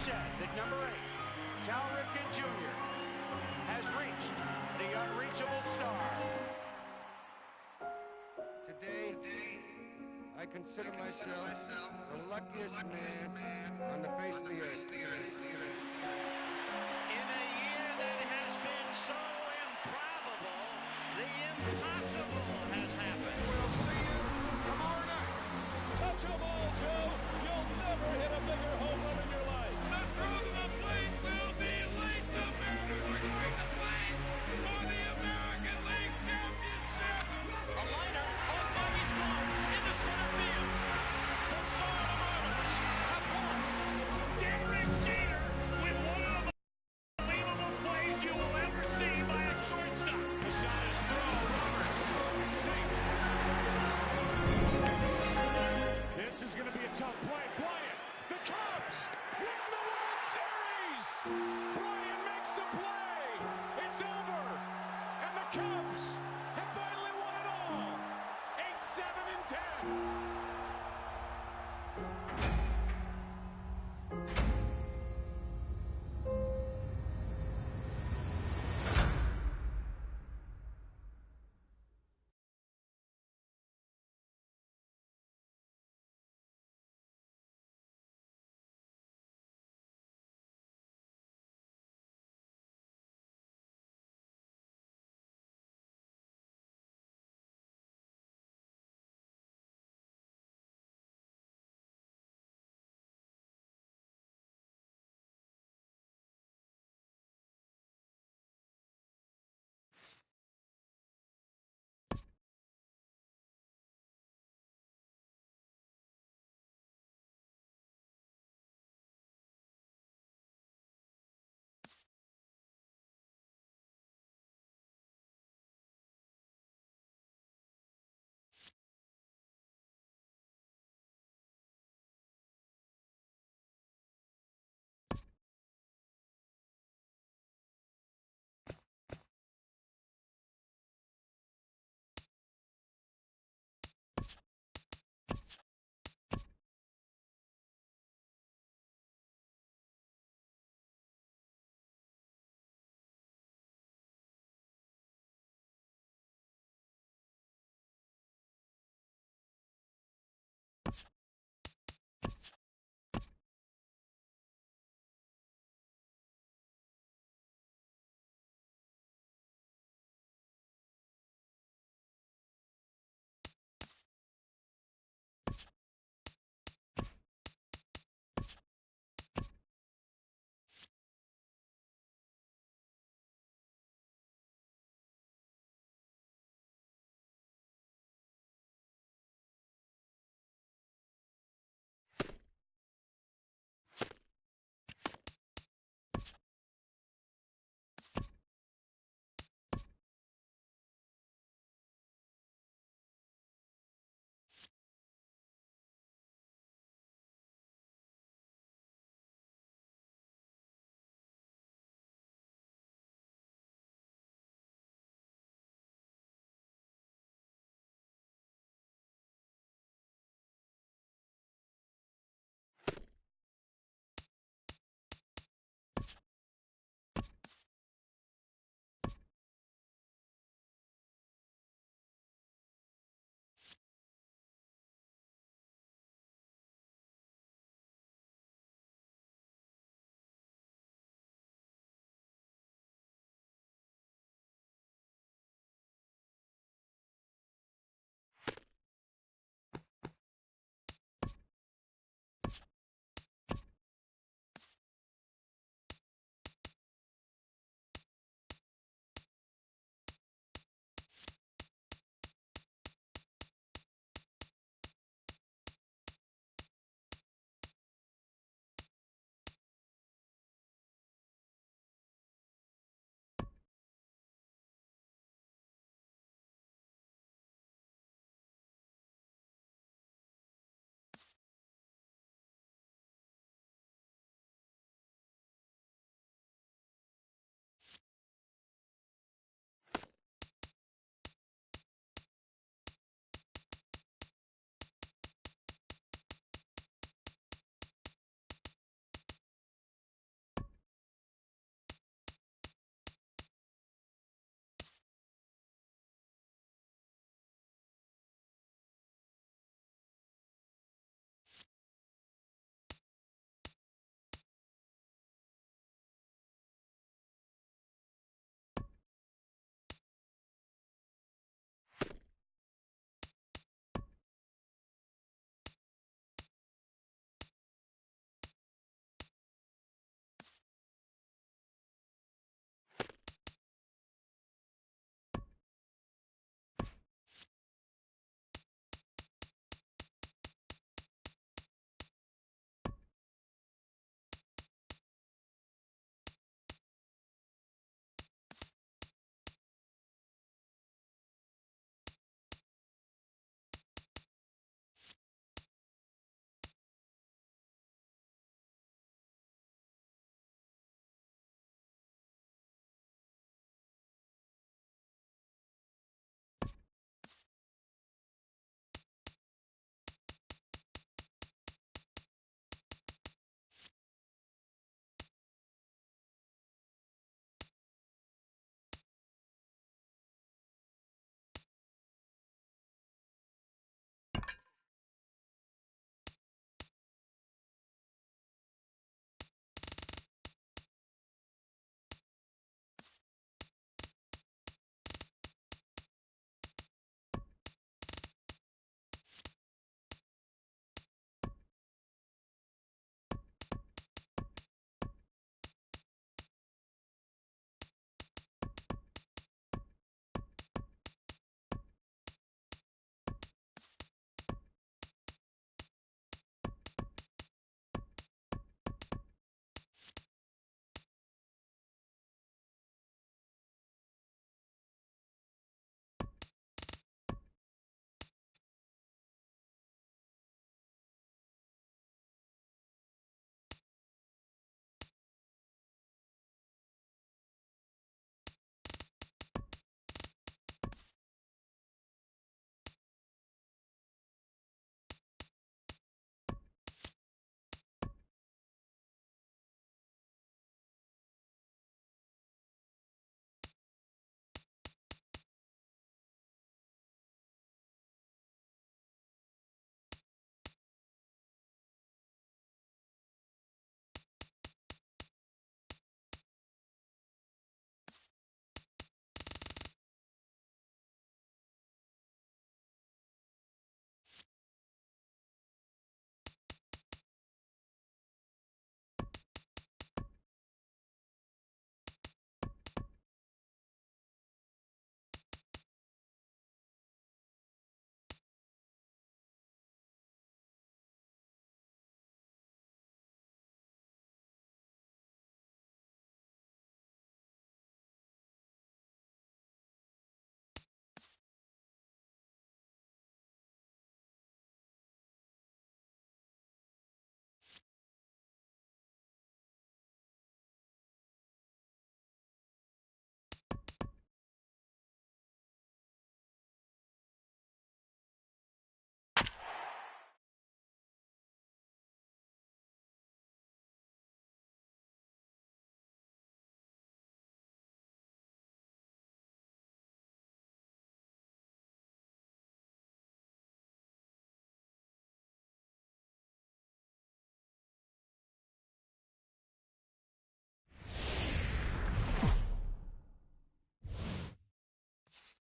said that number 8, Cal Ripken Jr., has reached the unreachable star. Today, I consider myself the luckiest man on the face of the earth. In a year that has been so improbable, the impossible has happened. We'll see you tomorrow night. Touch them all, Joe. You'll never hit a bigger home run in your life. The throw to the plate will be late. The Mariners are going to play for the American League Championship. A liner on Bobby's glove into center field. The Florida Marlins have won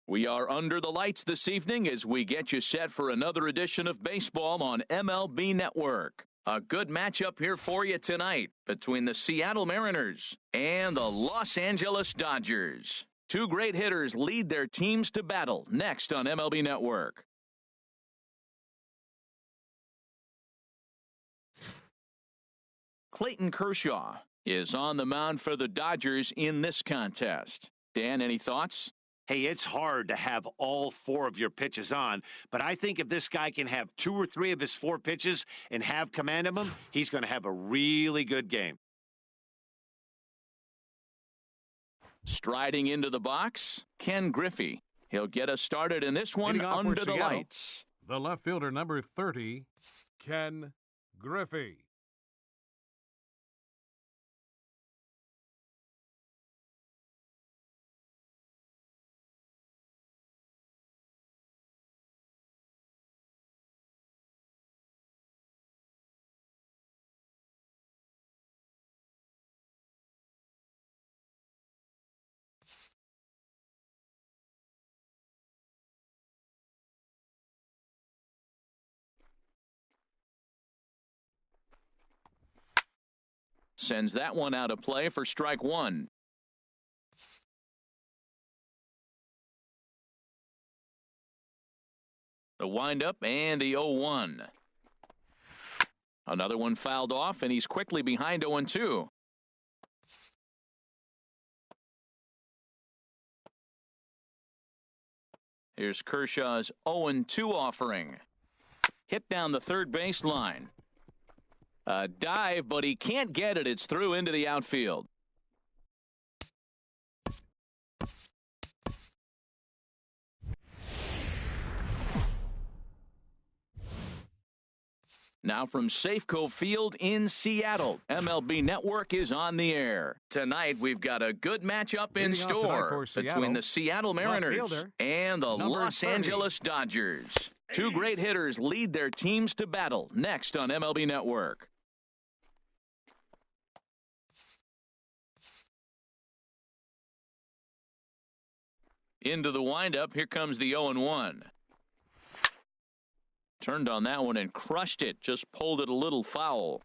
We are under the lights this evening as we get you set for another edition of baseball on MLB Network. A good matchup here for you tonight between the Seattle Mariners and the Los Angeles Dodgers. Two great hitters lead their teams to battle next on MLB Network. Clayton Kershaw is on the mound for the Dodgers in this contest. Dan, any thoughts? Hey, it's hard to have all four of your pitches on, but I think if this guy can have 2 or 3 of his 4 pitches and have command of them, he's going to have a really good game. Striding into the box, Ken Griffey. He'll get us started in this one under the lights. The left fielder, number 30, Ken Griffey. Sends that one out of play for strike one. The windup and the 0-1. Another one fouled off, and he's quickly behind 0-2. Here's Kershaw's 0-2 offering. Hit down the third baseline. A dive, but he can't get it. It's through into the outfield. Now from Safeco Field in Seattle, MLB Network is on the air. Tonight we've got a good matchup in store between the Seattle Mariners and the Los Angeles Dodgers. Two great hitters lead their teams to battle next on MLB Network. Into the windup, here comes the 0-1. Turned on that one and crushed it, just pulled it a little foul.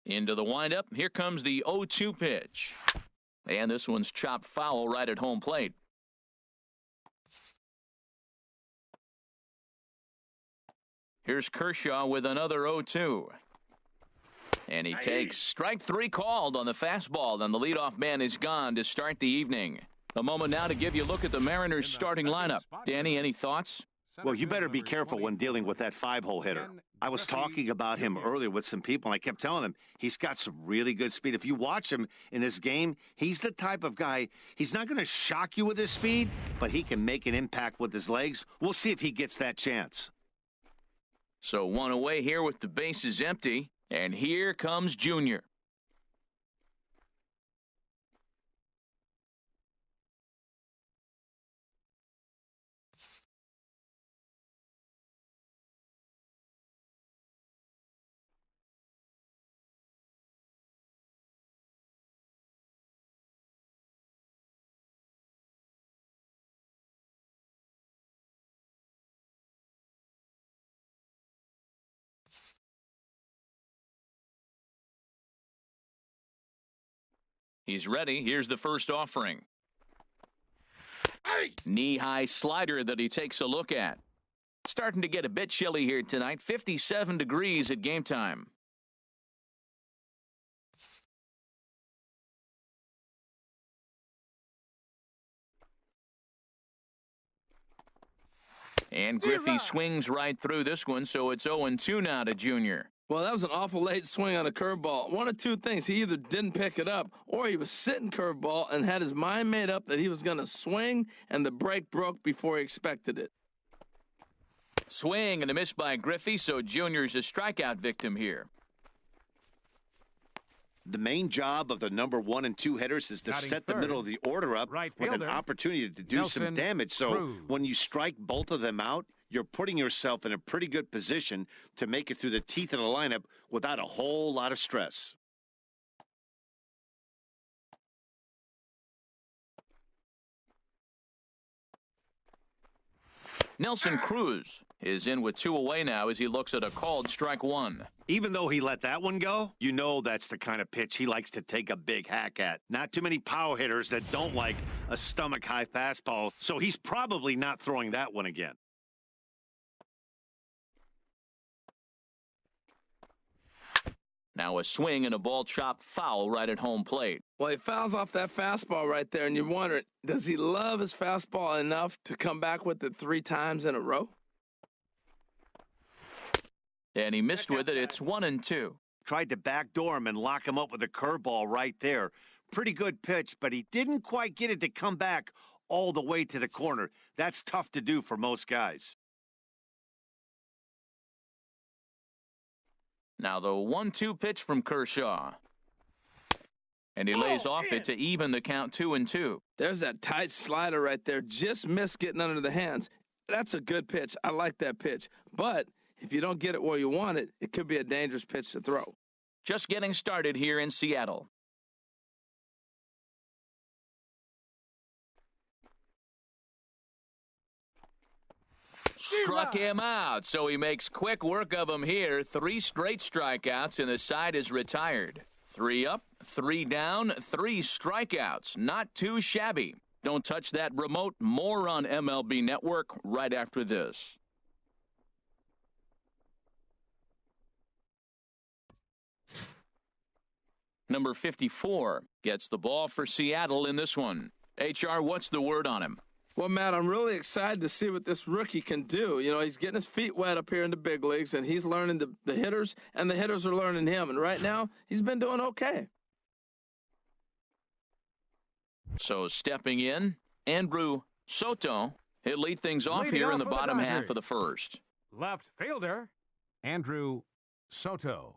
Into the windup, here comes the 0-2 pitch. And this one's chopped foul right at home plate. Here's Kershaw with another 0-2. And he takes strike 3 called on the fastball. Then the leadoff man is gone to start the evening. A moment now to give you a look at the Mariners starting lineup. Danny, any thoughts? Well, you better be careful when dealing with that 5-hole hitter. I was talking about him earlier with some people, and I kept telling them he's got some really good speed. If you watch him in this game, he's the type of guy, he's not going to shock you with his speed, but he can make an impact with his legs. We'll see if he gets that chance. So one away here with the bases empty, and here comes Junior. He's ready. Here's the first offering. Knee-high slider that he takes a look at. Starting to get a bit chilly here tonight. 57 degrees at game time. And Griffey swings right through this one, so it's 0-2 now to Junior. Well, that was an awful late swing on a curveball. One of two things. He either didn't pick it up or he was sitting curveball and had his mind made up that he was going to swing, and the break broke before he expected it. Swing and a miss by Griffey, so Junior's a strikeout victim here. The main job of the number 1 and 2 hitters is to set the middle of the order up with an opportunity to do some damage. So when you strike both of them out, you're putting yourself in a pretty good position to make it through the teeth of the lineup without a whole lot of stress. Nelson Cruz is in with 2 away now as he looks at a called strike 1. Even though he let that one go, you know that's the kind of pitch he likes to take a big hack at. Not too many power hitters that don't like a stomach-high fastball, so he's probably not throwing that one again. Now a swing and a ball chopped foul right at home plate. Well, he fouls off that fastball right there, and you're wondering, does he love his fastball enough to come back with it 3 times in a row? And he missed with it. It's 1-2. Tried to backdoor him and lock him up with a curveball right there. Pretty good pitch, but he didn't quite get it to come back all the way to the corner. That's tough to do for most guys. Now the 1-2 pitch from Kershaw. And he lays off it to even the count 2-2. There's that tight slider right there. Just missed getting under the hands. That's a good pitch. I like that pitch. But if you don't get it where you want it, it could be a dangerous pitch to throw. Just getting started here in Seattle. Struck him out, so he makes quick work of him here. 3 straight strikeouts, and the side is retired. 3 up, 3 down, 3 strikeouts. Not too shabby. Don't touch that remote. More on MLB Network right after this. Number 54 gets the ball for Seattle in this one. HR, what's the word on him? Well, Matt, I'm really excited to see what this rookie can do. You know, he's getting his feet wet up here in the big leagues, and he's learning the hitters, and the hitters are learning him. And right now, he's been doing okay. So stepping in, Andrew Soto. He'll lead things off here in the bottom half of the first. Left fielder, Andrew Soto.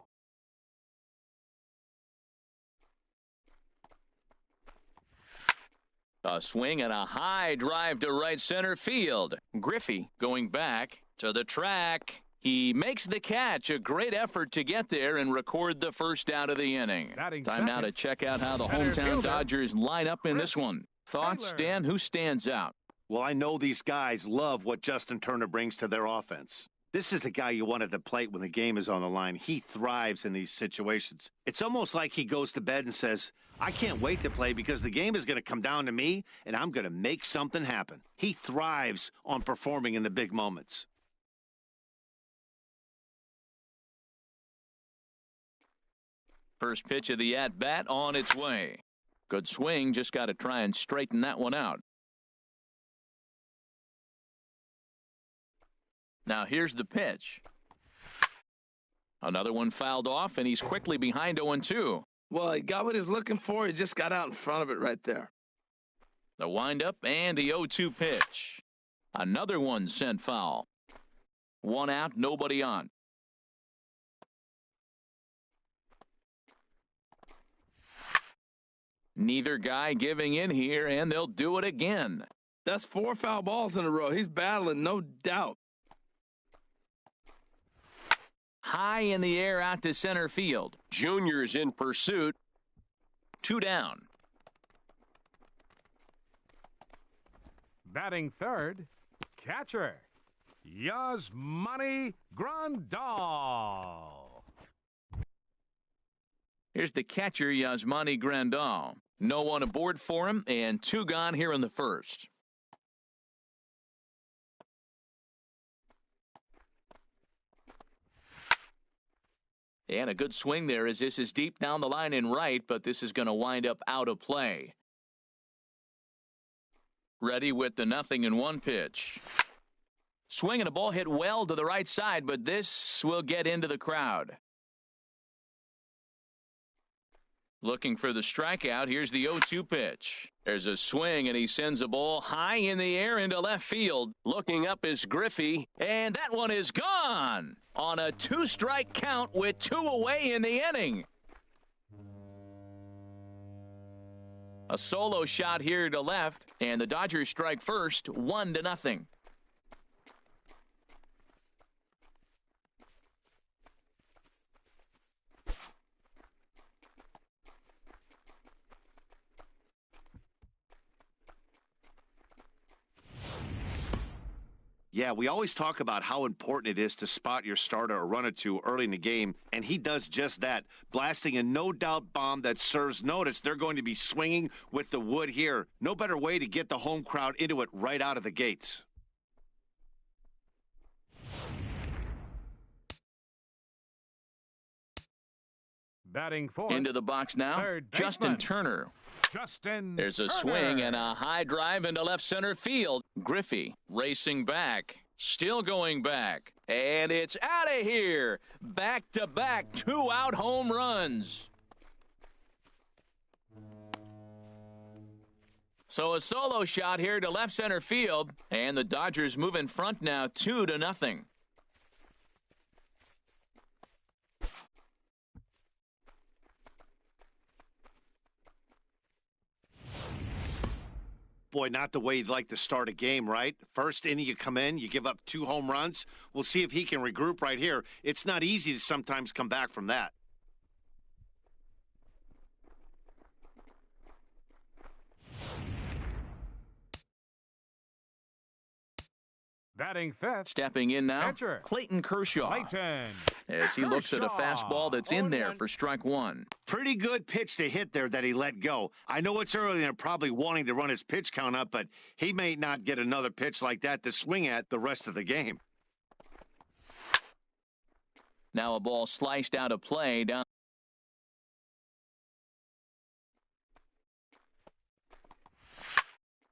A swing and a high drive to right center field. Griffey going back to the track. He makes the catch. A great effort to get there and record the first out of the inning. Time now to check out how the hometown Dodgers line up in this one. Thoughts, Stan? Who stands out? Well, I know these guys love what Justin Turner brings to their offense. This is the guy you want at the plate when the game is on the line. He thrives in these situations. It's almost like he goes to bed and says, I can't wait to play because the game is going to come down to me, and I'm going to make something happen. He thrives on performing in the big moments. First pitch of the at-bat on its way. Good swing, just got to try and straighten that one out. Now here's the pitch. Another one fouled off, and he's quickly behind 0-2. Well, he got what he's looking for. He just got out in front of it right there. The windup and the 0-2 pitch. Another one sent foul. 1 out, nobody on. Neither guy giving in here, and they'll do it again. That's 4 foul balls in a row. He's battling, no doubt. High in the air out to center field. Junior's in pursuit. 2 down. Batting third, catcher, Yasmani Grandal. Here's the catcher, Yasmani Grandal. No one aboard for him, and 2 gone here in the first. And a good swing there as this is deep down the line in right, but this is going to wind up out of play. Ready with the 0-1 pitch. Swing and a ball hit well to the right side, but this will get into the crowd. Looking for the strikeout. Here's the 0-2 pitch. There's a swing, and he sends a ball high in the air into left field. Looking up is Griffey, and that one is gone on a 2-strike count with 2 away in the inning. A solo shot here to left, and the Dodgers strike first, 1-0. Yeah, we always talk about how important it is to spot your starter or run or two early in the game, and he does just that, blasting a no-doubt bomb that serves notice. They're going to be swinging with the wood here. No better way to get the home crowd into it right out of the gates. Batting fourth. Into the box now, Justin Turner. There's a swing and a high drive into left center field. Griffey racing back, still going back, and it's out of here. Back-to-back 2-out home runs. So a solo shot here to left center field, and the Dodgers move in front now 2-0. Boy, not the way you'd like to start a game, right? First inning, you come in, you give up 2 home runs. We'll see if he can regroup right here. It's not easy to sometimes come back from that. Batting fifth. Stepping in now, Catcher. Clayton Kershaw. Clayton. As he looks at a fastball that's in there for strike one. Pretty good pitch to hit there that he let go. I know it's early and they're probably wanting to run his pitch count up, but he may not get another pitch like that to swing at the rest of the game. Now a ball sliced out of play down.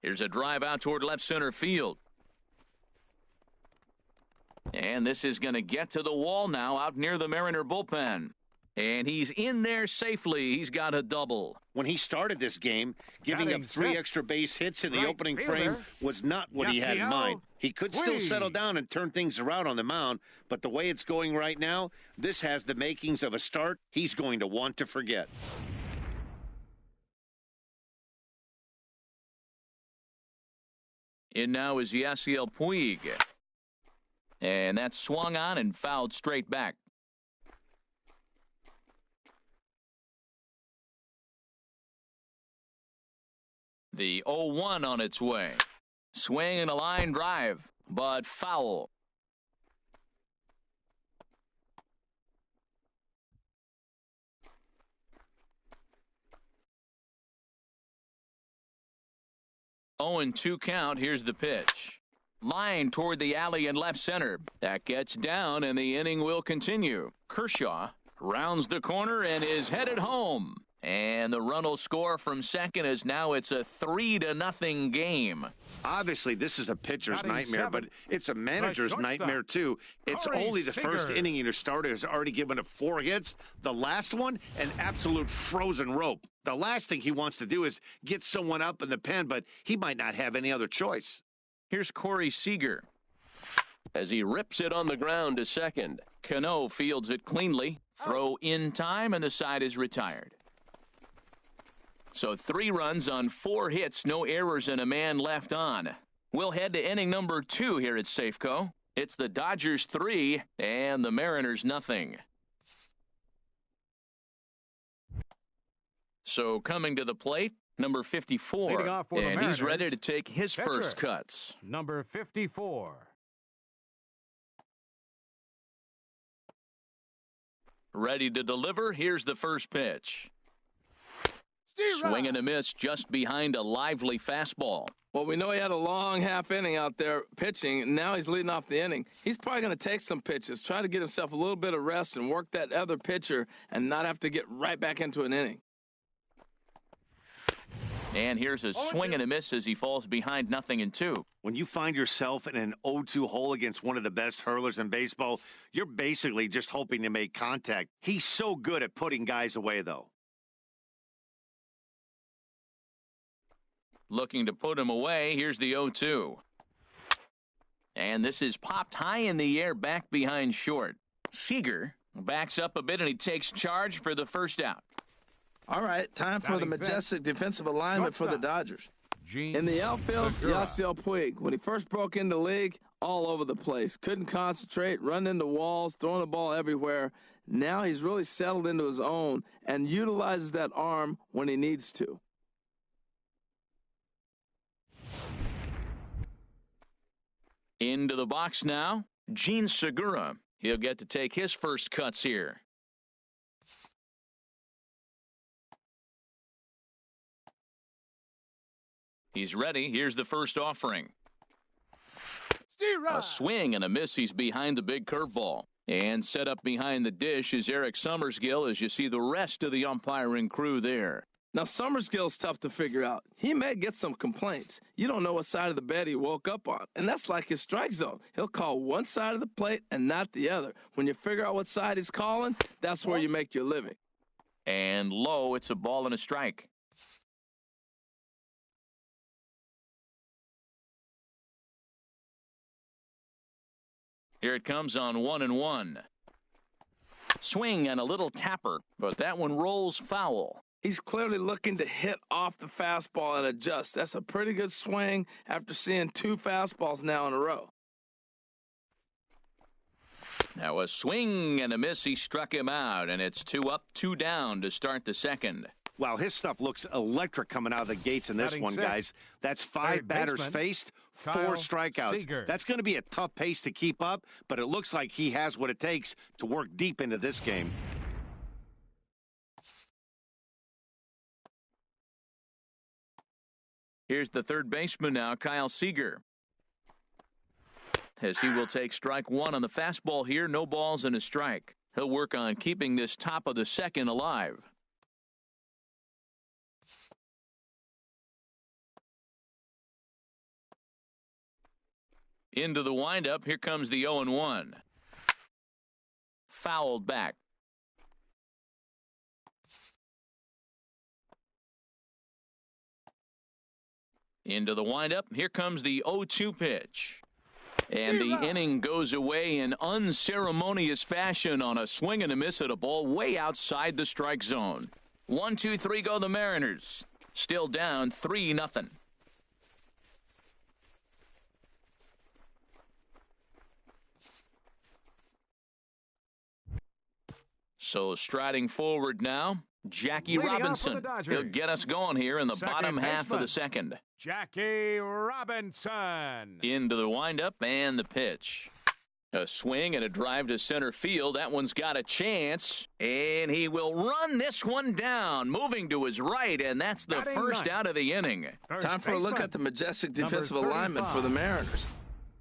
Here's a drive out toward left center field. And this is going to get to the wall now out near the Mariner bullpen. And he's in there safely. He's got a double. When he started this game, giving up 3 extra base hits in the opening frame was not what he had in mind. He could still settle down and turn things around on the mound, but the way it's going right now, this has the makings of a start he's going to want to forget. In now is Yasiel Puig. And that's swung on and fouled straight back. The 0-1 on its way. Swing and a line drive, but foul. Oh, and 2 count. Here's the pitch. Line toward the alley in left center. That gets down, and the inning will continue. Kershaw rounds the corner and is headed home. And the run will score from second as now it's a 3-0 game. Obviously, this is a pitcher's nightmare, but it's a manager's nightmare, too. It's only the first inning your starter has already given up 4 hits. The last one, an absolute frozen rope. The last thing he wants to do is get someone up in the pen, but he might not have any other choice. Here's Corey Seager as he rips it on the ground to second. Cano fields it cleanly. Throw in time, and the side is retired. So 3 runs on 4 hits, no errors, and a man left on. We'll head to inning number 2 here at Safeco. It's the Dodgers 3 and the Mariners nothing. So coming to the plate, number 54, and he's ready to take his first cuts. Number 54. Ready to deliver. Here's the first pitch. Swing and a miss just behind a lively fastball. Well, we know he had a long half inning out there pitching, and now he's leading off the inning. He's probably going to take some pitches, try to get himself a little bit of rest and work that other pitcher and not have to get right back into an inning. And here's a swing and a miss as he falls behind 0-2. When you find yourself in an 0-2 hole against one of the best hurlers in baseball, you're basically just hoping to make contact. He's so good at putting guys away, though. Looking to put him away. Here's the 0-2. And this is popped high in the air back behind short. Seager backs up a bit and he takes charge for the first out. All right, time for the majestic defensive alignment for the Dodgers. In the outfield, Yasiel Puig. When he first broke into the league, all over the place. Couldn't concentrate, run into walls, throwing the ball everywhere. Now he's really settled into his own and utilizes that arm when he needs to. Into the box now, Gene Segura. He'll get to take his first cuts here. He's ready. Here's the first offering. A swing and a miss. He's behind the big curveball. And set up behind the dish is Eric Summersgill as you see the rest of the umpiring crew there. Now, Summersgill's tough to figure out. He may get some complaints. You don't know what side of the bed he woke up on, and that's like his strike zone. He'll call one side of the plate and not the other. When you figure out what side he's calling, that's where you make your living. And low, it's a ball and a strike. Here it comes on 1-1. Swing and a little tapper, but that one rolls foul. He's clearly looking to hit off the fastball and adjust. That's a pretty good swing after seeing 2 fastballs now in a row. Now a swing and a miss. He struck him out, and it's 2 up, 2 down to start the second. Wow, his stuff looks electric coming out of the gates in this one, guys. That's 5 batters faced, 4 strikeouts. Seager. That's going to be a tough pace to keep up, but it looks like he has what it takes to work deep into this game. Here's the third baseman now, Kyle Seager. As he will take strike 1 on the fastball here, no balls and a strike. He'll work on keeping this top of the second alive. Into the windup, here comes the 0-1. Fouled back. Into the windup, here comes the 0-2 pitch. And the inning goes away in unceremonious fashion on a swing and a miss at a ball way outside the strike zone. 1-2-3 go the Mariners. Still down 3-0. So striding forward now, Jackie Robinson. He'll get us going here in the bottom half of the second. Jackie Robinson. Into the windup and the pitch. A swing and a drive to center field. That one's got a chance. And he will run this one down, moving to his right, and that's the first out of the inning. Time for a look at the majestic defensive alignment for the Mariners.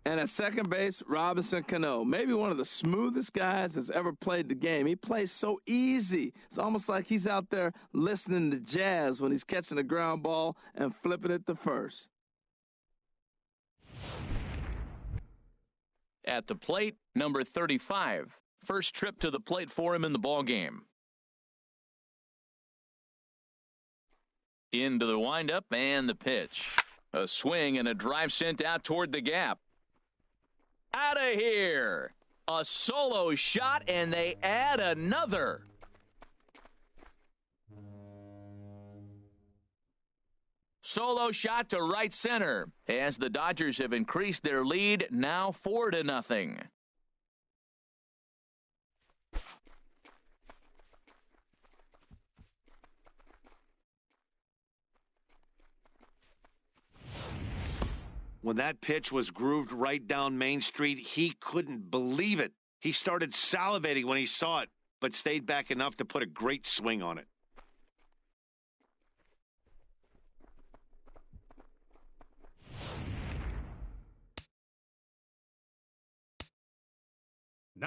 And at second base, Robinson Cano, maybe one of the smoothest guys that's ever played the game. He plays so easy. It's almost like he's out there listening to jazz when he's catching a ground ball and flipping it to first. At the plate, number 35. First trip to the plate for him in the ballgame. Into the windup and the pitch. A swing and a drive sent out toward the gap. Out of here. A solo shot, and they add another. Solo shot to right center as the Dodgers have increased their lead, now 4-0. When that pitch was grooved right down Main Street, he couldn't believe it. He started salivating when he saw it, but stayed back enough to put a great swing on it.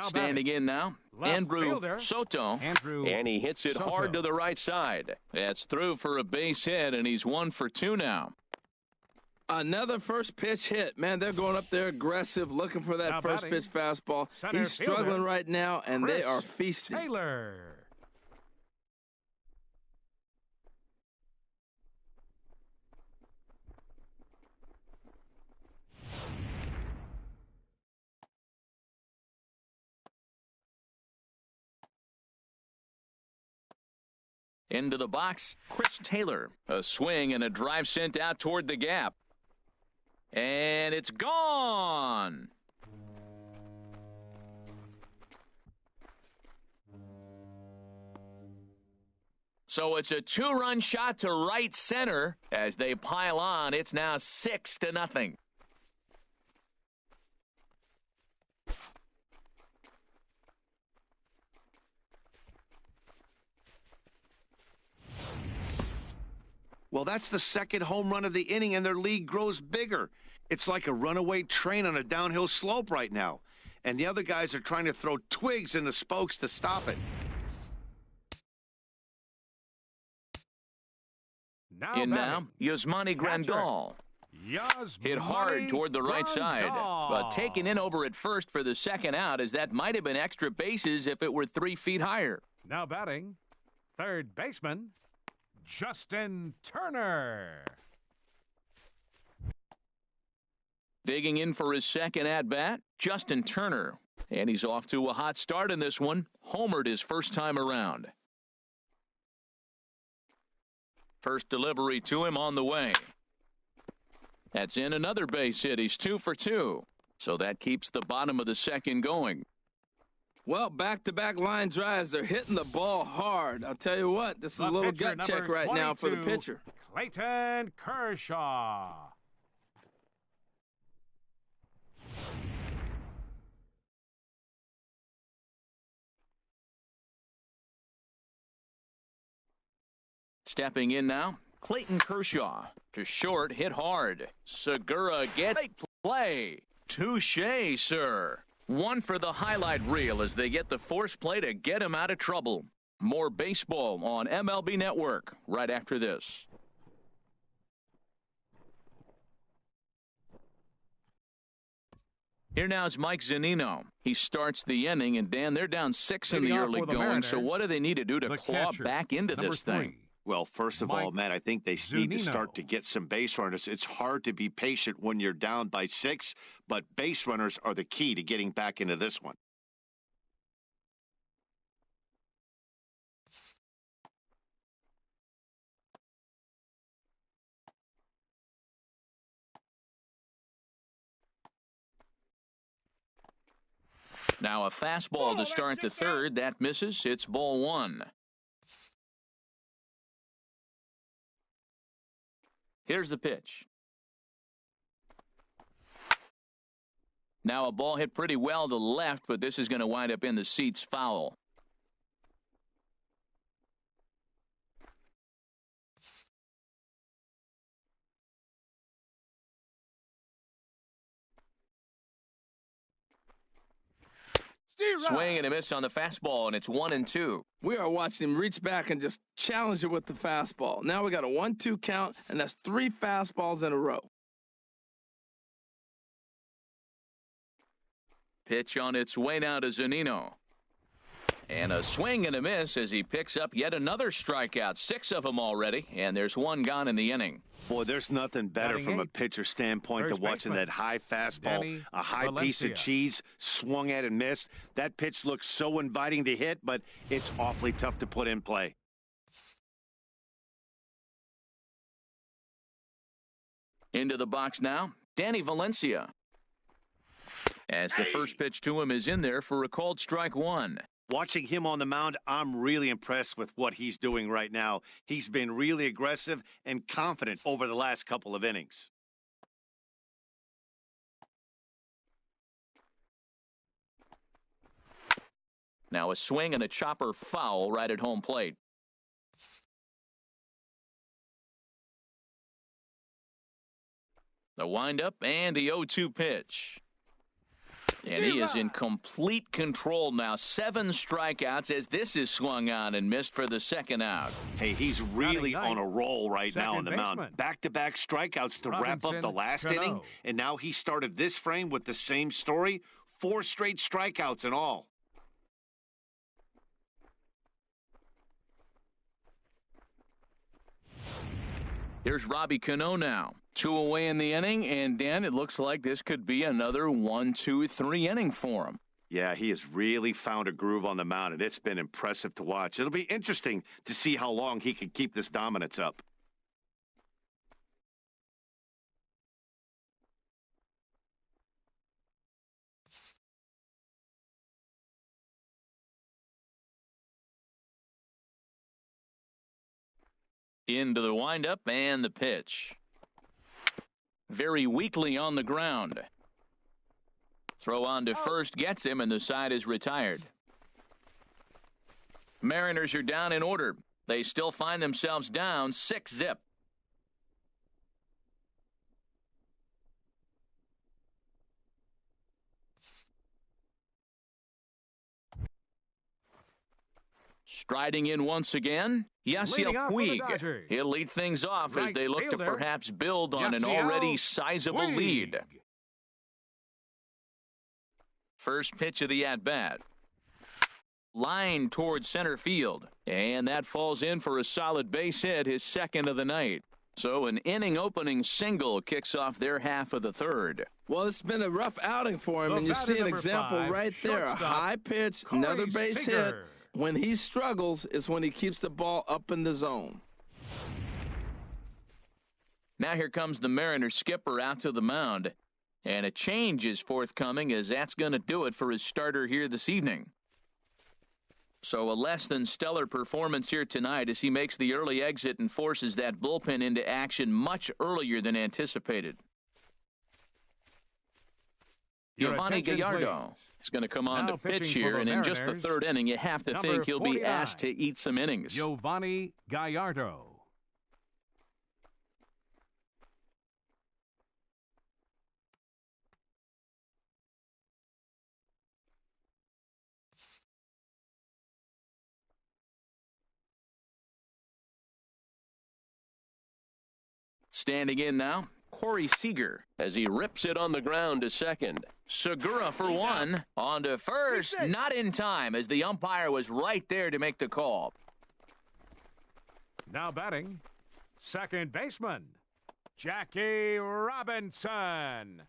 Standing in now, Andrew Soto, and he hits it hard to the right side. That's through for a base hit, and he's 1 for 2 now. Another first pitch hit. Man, they're going up there aggressive, looking for that first pitch fastball. He's struggling right now, and they are feasting. Taylor. Into the box, Chris Taylor. A swing and a drive sent out toward the gap. And it's gone. So it's a 2-run shot to right center as they pile on. It's now 6-0. Well, that's the second home run of the inning, and their lead grows bigger. It's like a runaway train on a downhill slope right now. And the other guys are trying to throw twigs in the spokes to stop it. Now, Yasmani Grandal. Hit hard toward the right side, but taken in over at first for the second out, as that might have been extra bases if it were 3 feet higher. Now batting, third baseman, Justin Turner. Digging in for his second at-bat, Justin Turner. And he's off to a hot start in this one. Homered his first time around. First delivery to him on the way. That's in another base hit. He's 2 for 2. So that keeps the bottom of the second going. Well, back-to-back line drives. They're hitting the ball hard. I'll tell you what, this is a little gut check right now for the pitcher. Clayton Kershaw. Stepping in now, Clayton Kershaw. To short, hit hard. Segura gets great play. Touché, sir. One for the highlight reel as they get the force play to get him out of trouble. More baseball on MLB Network right after this. Here now is Mike Zunino. He starts the inning, and Dan, they're down 6 in the early going, so what do they need to do to claw back into this thing? Well, first of all, Matt, I think they need to start to get some base runners. It's hard to be patient when you're down by 6, but base runners are the key to getting back into this one. Now a fastball to start the third. That misses. It's ball 1. Here's the pitch. Now a ball hit pretty well to left, but this is going to wind up in the seats foul. Swing and a miss on the fastball, and it's 1-2. We are watching him reach back and just challenge it with the fastball. Now we got a 1-2 count, and that's 3 fastballs in a row. Pitch on its way now to Zunino. And a swing and a miss as he picks up yet another strikeout. 6 of them already, and there's 1 gone in the inning. Boy, there's nothing better from a pitcher standpoint than watching that high fastball, a high piece of cheese, swung at and missed. That pitch looks so inviting to hit, but it's awfully tough to put in play. Into the box now, Danny Valencia. As the first pitch to him is in there for a called strike 1. Watching him on the mound, I'm really impressed with what he's doing right now. He's been really aggressive and confident over the last couple of innings. Now a swing and a chopper foul right at home plate. The windup and the 0-2 pitch. And he is in complete control now. 7 strikeouts as this is swung on and missed for the second out. Hey, he's really on a roll right now on the mound. Back-to-back strikeouts to wrap up the last inning. And now he started this frame with the same story. 4 straight strikeouts in all. Here's Robbie Cano now. 2 away in the inning, and Dan, it looks like this could be another 1-2-3 inning for him. Yeah, he has really found a groove on the mound, and it's been impressive to watch. It'll be interesting to see how long he can keep this dominance up. Into the windup and the pitch. Very weakly on the ground. Throw on to first gets him, and the side is retired. Mariners are down in order. They still find themselves down 6-0. Striding in once again, Yasiel Puig. He'll lead things off as they look to perhaps build on an already sizable lead. First pitch of the at-bat. Line towards center field. And that falls in for a solid base hit, his second of the night. So an inning-opening single kicks off their half of the third. Well, it's been a rough outing for him, and you see an example right there. A high pitch, another base hit. When he struggles is when he keeps the ball up in the zone. Now here comes the Mariners skipper out to the mound. And a change is forthcoming, as that's going to do it for his starter here this evening. So a less than stellar performance here tonight as he makes the early exit and forces that bullpen into action much earlier than anticipated. Yovani Gallardo is going to come on to pitch here, and in just the third inning, you have to think he'll be asked to eat some innings. Yovani Gallardo. Standing in now, Corey Seager as he rips it on the ground to second. Segura for one. On to first. Not in time as the umpire was right there to make the call. Now batting, second baseman, Jackie Robinson.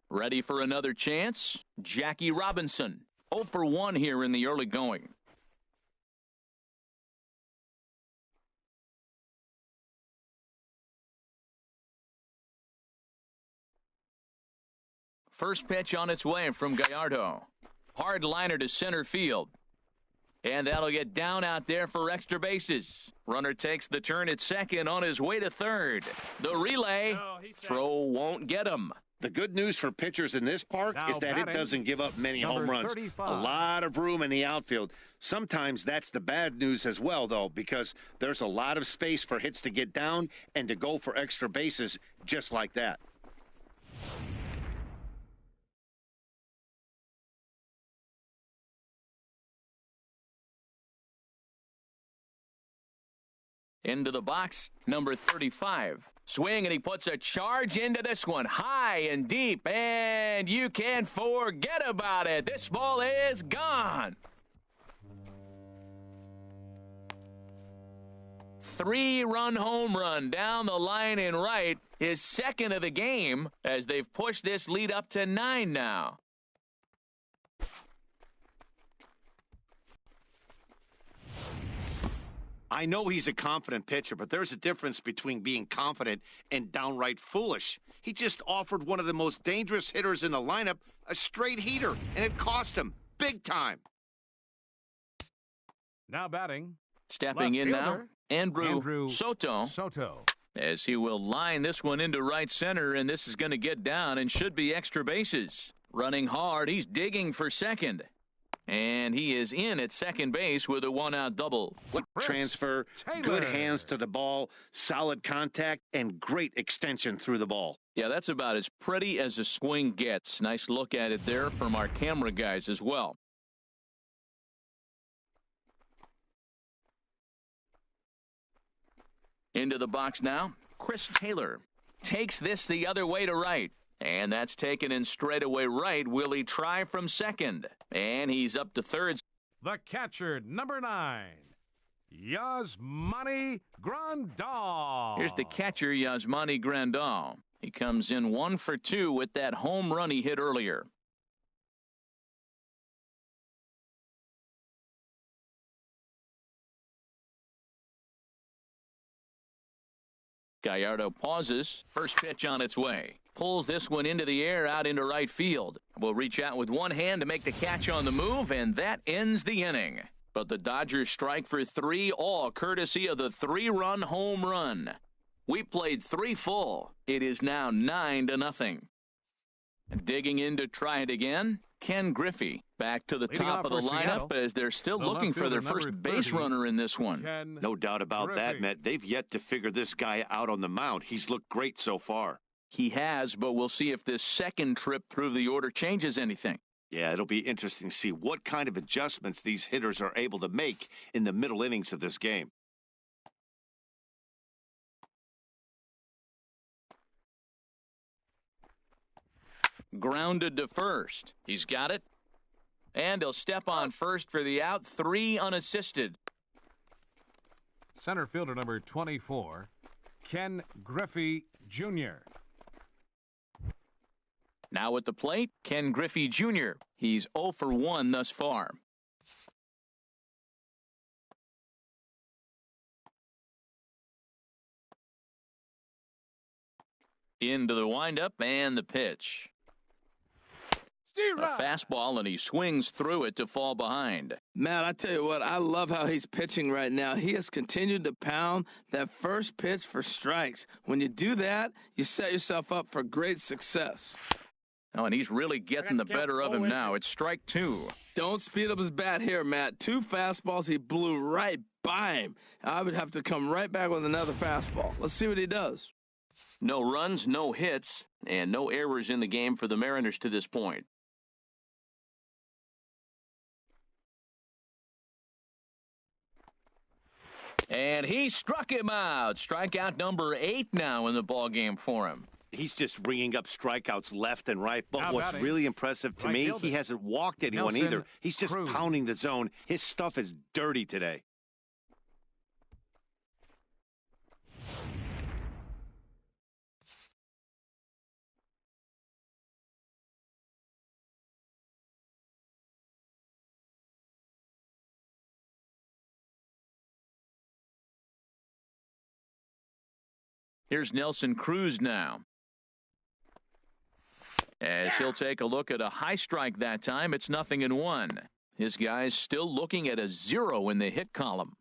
Ready for another chance? Jackie Robinson. 0 for 1 here in the early going. First pitch on its way from Gallardo. Hard liner to center field. And that'll get down out there for extra bases. Runner takes the turn at second on his way to third. The relay. Throw won't get him. The good news for pitchers in this park is that it doesn't give up many home runs. 35. A lot of room in the outfield. Sometimes that's the bad news as well, though, because there's a lot of space for hits to get down and to go for extra bases just like that. Into the box, number 35. Swing, and he puts a charge into this one. High and deep, and you can forget about it. This ball is gone. 3-run home run down the line in right. His second of the game as they've pushed this lead up to 9 now. I know he's a confident pitcher, but there's a difference between being confident and downright foolish. He just offered one of the most dangerous hitters in the lineup a straight heater, and it cost him big time. Now batting. Stepping in now, Andrew Soto. As he will line this one into right center, and this is going to get down and should be extra bases. Running hard, he's digging for second. And he is in at second base with a 1-out double. What transfer, good hands to the ball, solid contact, and great extension through the ball. Yeah, that's about as pretty as a swing gets. Nice look at it there from our camera guys as well. Into the box now, Chris Taylor takes this the other way to right. And that's taken in straightaway right. Will he try from second? And he's up to third. The catcher, number 9, Yasmani Grandal. Here's the catcher, Yasmani Grandal. He comes in 1 for 2 with that home run he hit earlier. Gallardo pauses. First pitch on its way. Pulls this one into the air out into right field. Will reach out with one hand to make the catch on the move, and that ends the inning. But the Dodgers strike for 3, all courtesy of the 3-run home run. We played 3 full. It is now 9-0. Digging in to try it again, Ken Griffey back to the top of the lineup as they're still looking for their first base runner in this one. No doubt about that, Matt. They've yet to figure this guy out on the mound. He's looked great so far. He has, but we'll see if this second trip through the order changes anything. Yeah, it'll be interesting to see what kind of adjustments these hitters are able to make in the middle innings of this game. Grounded to first. He's got it. And he'll step on first for the out. 3 unassisted. Center fielder number 24, Ken Griffey Jr. Now at the plate, Ken Griffey Jr. He's 0 for 1 thus far. Into the windup and the pitch. A fastball, and he swings through it to fall behind. Matt, I tell you what, I love how he's pitching right now. He has continued to pound that first pitch for strikes. When you do that, you set yourself up for great success. Oh, and he's really getting the better of him now. It's strike 2. Don't speed up his bat here, Matt. 2 fastballs, he blew right by him. I would have to come right back with another fastball. Let's see what he does. No runs, no hits, and no errors in the game for the Mariners to this point. And he struck him out. Strikeout number 8 now in the ballgame for him. He's just ringing up strikeouts left and right. But How what's really impressive to me, he hasn't walked anyone either. He's just pounding the zone. His stuff is dirty today. Here's Nelson Cruz now. As he'll take a look at a high strike that time, it's 0-1. His guy's still looking at a 0 in the hit column.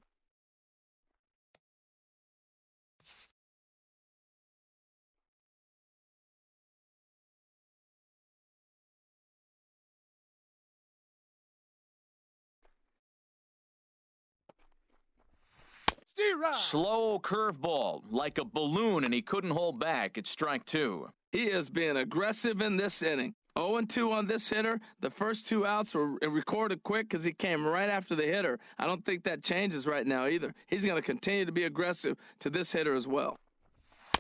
Slow curveball, like a balloon, and he couldn't hold back. It's strike 2. He is being aggressive in this inning. 0-2 on this hitter. The first 2 outs were recorded quick because he came right after the hitter. I don't think that changes right now either. He's going to continue to be aggressive to this hitter as well.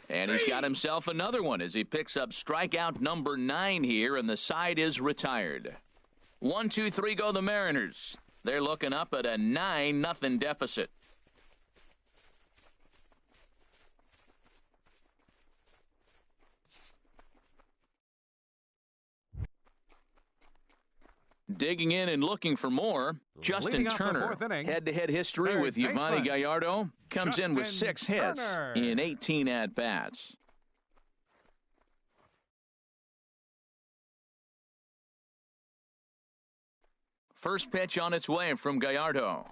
And he's got himself another one as he picks up strikeout number 9 here, and the side is retired. 1, 2, 3 go the Mariners. They're looking up at a 9-0 deficit. Digging in and looking for more, Justin Turner. Head-to-head history with Yovani Gallardo. Comes in with 6 hits in 18 at-bats. First pitch on its way from Gallardo.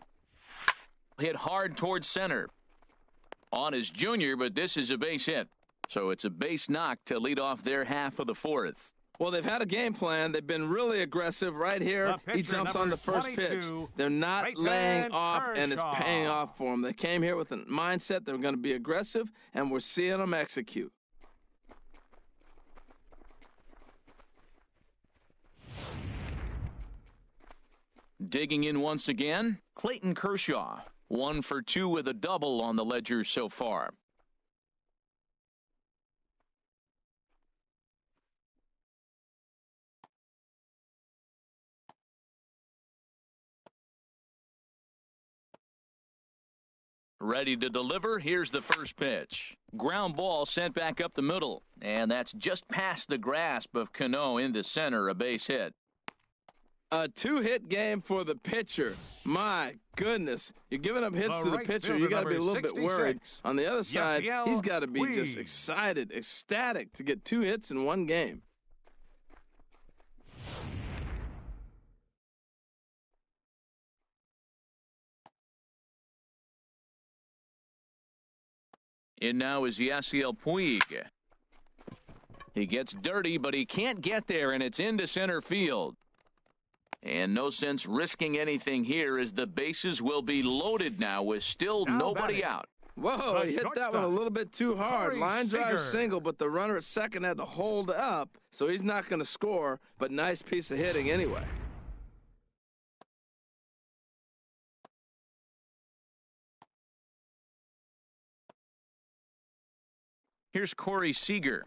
Hit hard towards center. On his junior, but this is a base hit. So it's a base knock to lead off their half of the 4th. Well, they've had a game plan. They've been really aggressive right here. He jumps on the first pitch. They're not laying off, and it's paying off for them. They came here with a mindset they're going to be aggressive, and we're seeing them execute. Digging in once again, Clayton Kershaw. 1 for 2 with a double on the ledger so far. Ready to deliver. Here's the first pitch. Ground ball sent back up the middle. And that's just past the grasp of Cano into center, a base hit. A 2-hit game for the pitcher. My goodness. You're giving up hits to the pitcher. You got to be a little bit worried. On the other side, he's got to be just excited, ecstatic to get 2 hits in 1 game. In now is Yasiel Puig. He gets dirty, but he can't get there, and it's into center field. And no sense risking anything here as the bases will be loaded now with still nobody out. Whoa, he hit that one a little bit too hard. Line drive single, but the runner at second had to hold up, so he's not going to score, but nice piece of hitting anyway. Here's Corey Seager.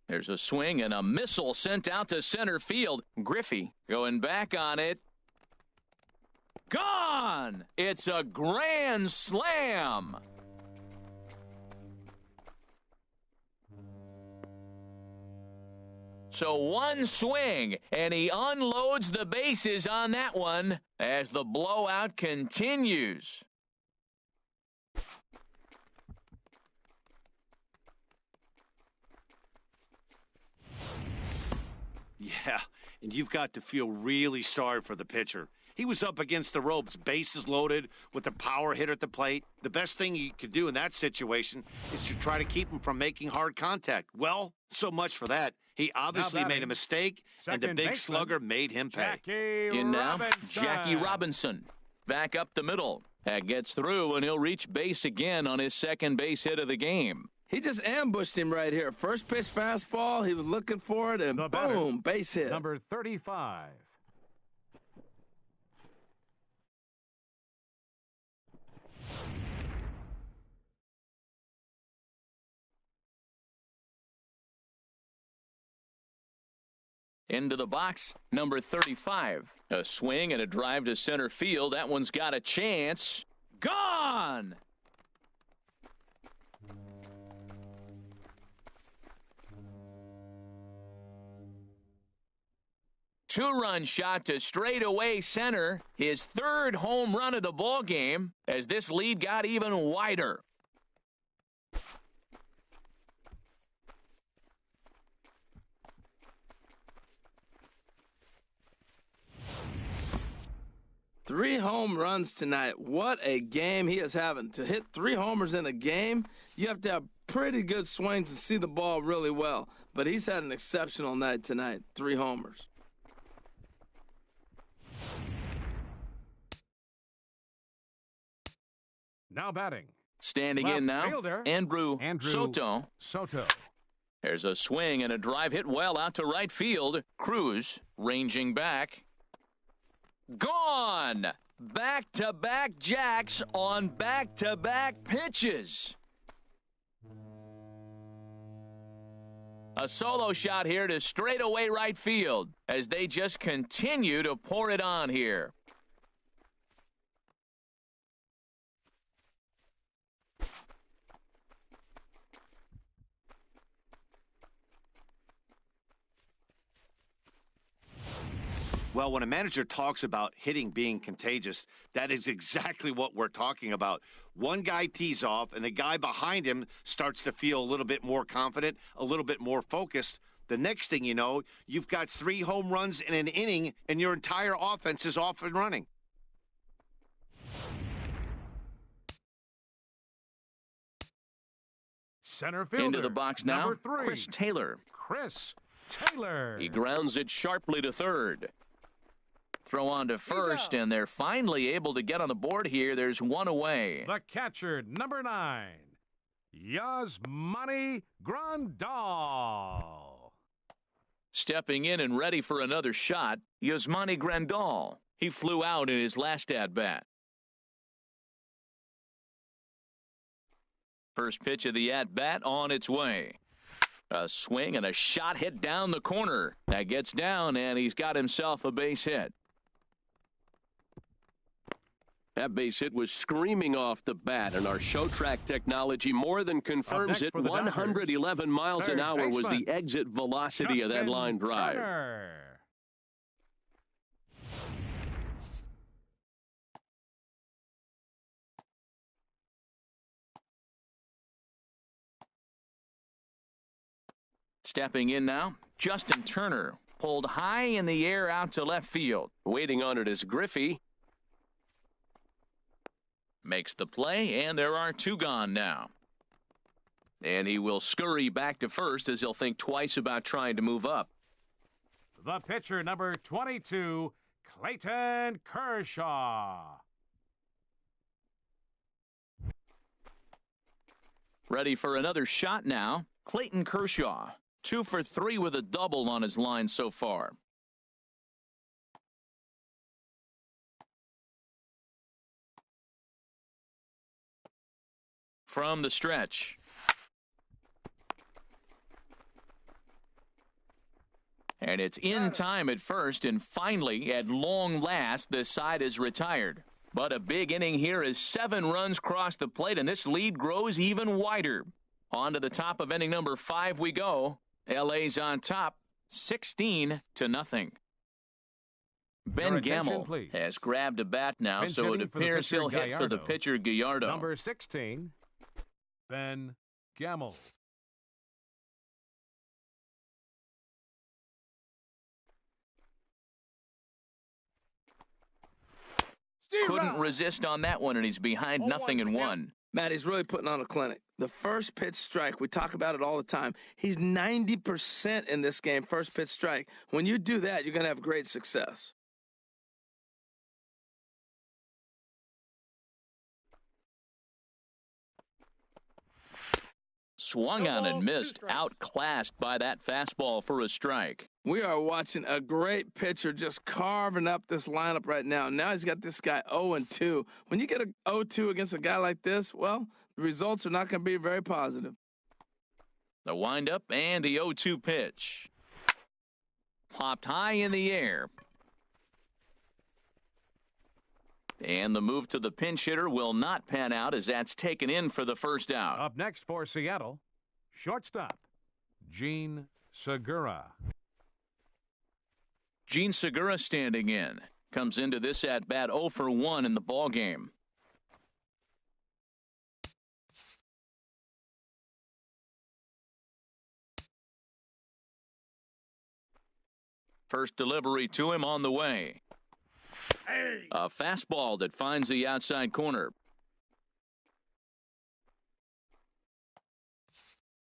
There's a swing and a missile sent out to center field. Griffey going back on it. Gone! It's a grand slam. So one swing, and he unloads the bases on that one as the blowout continues. Yeah, and you've got to feel really sorry for the pitcher. He was up against the ropes, bases loaded, with a power hitter at the plate. The best thing you could do in that situation is to try to keep him from making hard contact. Well, so much for that. He obviously made a mistake, and the big slugger made him pay. In now, Jackie Robinson. Back up the middle. That gets through, and he'll reach base again on his second base hit of the game. He just ambushed him right here. First pitch fastball, he was looking for it, and boom, base hit. Number 35. Into the box, number 35. A swing and a drive to center field. That one's got a chance. Gone! Two-run shot to straightaway center. His third home run of the ball game as this lead got even wider. Three home runs tonight. What a game he is having. To hit 3 homers in a game, you have to have pretty good swings and see the ball really well. But he's had an exceptional night tonight. 3 homers. Now batting. Standing in now, fielder, Andrew Soto. Soto. There's a swing and a drive hit well out to right field. Cruz ranging back. Gone! Back-to-back jacks on back-to-back pitches. A solo shot here to straightaway right field as they just continue to pour it on here. Well, when a manager talks about hitting being contagious, that is exactly what we're talking about. One guy tees off, and the guy behind him starts to feel a little bit more confident, a little bit more focused. The next thing you know, you've got 3 home runs in an inning, and your entire offense is off and running. Center fielder. Into the box now, Number 3. Chris Taylor. Chris Taylor. He grounds it sharply to third. Throw on to first, and they're finally able to get on the board here. There's one away. The catcher, number 9, Yasmani Grandal. Stepping in and ready for another shot, Yasmani Grandal. He flew out in his last at-bat. First pitch of the at-bat on its way. A swing and a shot hit down the corner. That gets down, and he's got himself a base hit. That base hit was screaming off the bat, and our show track technology more than confirms it. 111 miles an hour was the exit velocity of that line drive. Turner. Stepping in now, Justin Turner. Pulled high in the air out to left field. Waiting on it is Griffey. Makes the play, and there are 2 gone now. And he will scurry back to first as he'll think twice about trying to move up. The pitcher, number 22, Clayton Kershaw. Ready for another shot now. Clayton Kershaw, 2 for 3 with a double on his line so far. From the stretch. And it's in time at first, and finally, at long last, the side is retired. But a big inning here as 7 runs cross the plate, and this lead grows even wider. On to the top of inning number 5 we go. LA's on top, 16-0. Ben Gamble has grabbed a bat now, so it appears he'll hit for the pitcher Gallardo. Number 16, Ben Gamble. Couldn't resist on that one, and he's behind 0-1. Matt, he's really putting on a clinic. The first pitch strike, we talk about it all the time. He's 90% in this game, first pitch strike. When you do that, you're going to have great success. Swung on and missed, outclassed by that fastball for a strike. We are watching a great pitcher just carving up this lineup right now. Now he's got this guy 0-2. When you get a 0-2 against a guy like this, well, the results are not going to be very positive. The windup and the 0-2 pitch. Popped high in the air. And the move to the pinch hitter will not pan out as that's taken in for the first out. Up next for Seattle, shortstop, Gene Segura. Gene Segura standing in. Comes into this at-bat 0 for 1 in the ballgame. First delivery to him on the way. A fastball that finds the outside corner.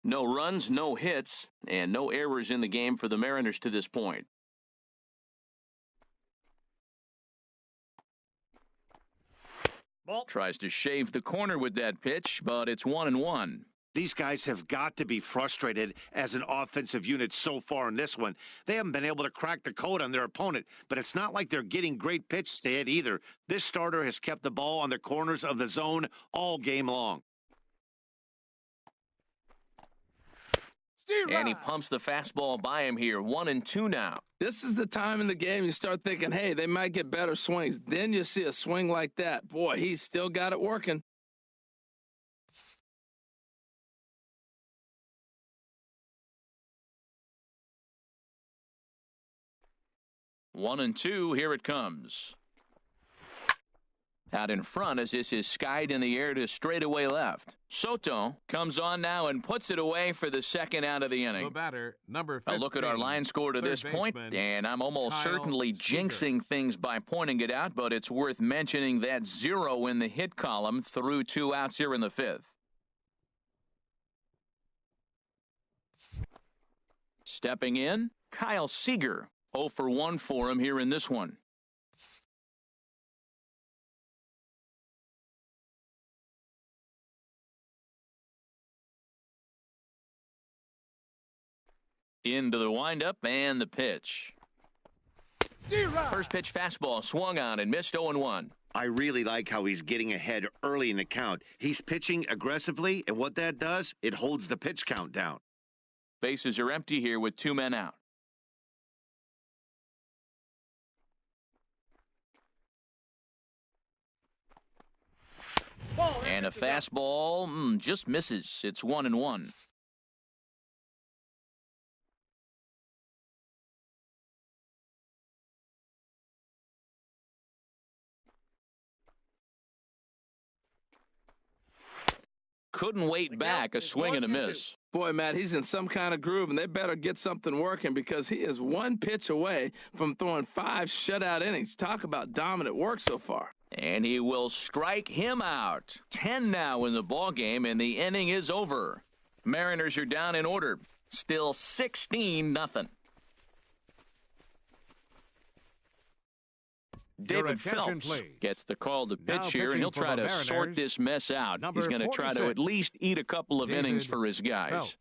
No runs, no hits, and no errors in the game for the Mariners to this point. Tries to shave the corner with that pitch, but it's 1-1. These guys have got to be frustrated as an offensive unit so far in this one. They haven't been able to crack the code on their opponent, but it's not like they're getting great pitches to hit either. This starter has kept the ball on the corners of the zone all game long. And he pumps the fastball by him here. 1-2 now. This is the time in the game you start thinking, hey, they might get better swings. Then you see a swing like that. Boy, he's still got it working. One and two, here it comes. Out in front as this is skied in the air to straightaway left. Soto comes on now and puts it away for the second out of the inning. The batter, number 15, a look at our line score to this point, and I'm almost certainly jinxing things by pointing it out, but it's worth mentioning that 0 in the hit column through 2 outs here in the 5th. Stepping in, Kyle Seager. 0 for 1 for him here in this one. Into the windup and the pitch. First pitch fastball swung on and missed 0-1. I really like how he's getting ahead early in the count. He's pitching aggressively, and what that does, it holds the pitch count down. Bases are empty here with 2 men out. And a fastball just misses. It's 1-1. Couldn't wait back, a swing and a miss. Boy, Matt, he's in some kind of groove, and they better get something working because he is 1 pitch away from throwing 5 shutout innings. Talk about dominant work so far. And he will strike him out. 10 now in the ballgame, and the inning is over. Mariners are down in order. Still 16-0. David Phelps gets the call to pitch here, and he'll try to sort this mess out. He's going to try to at least eat a couple of innings for his guys. Phelps.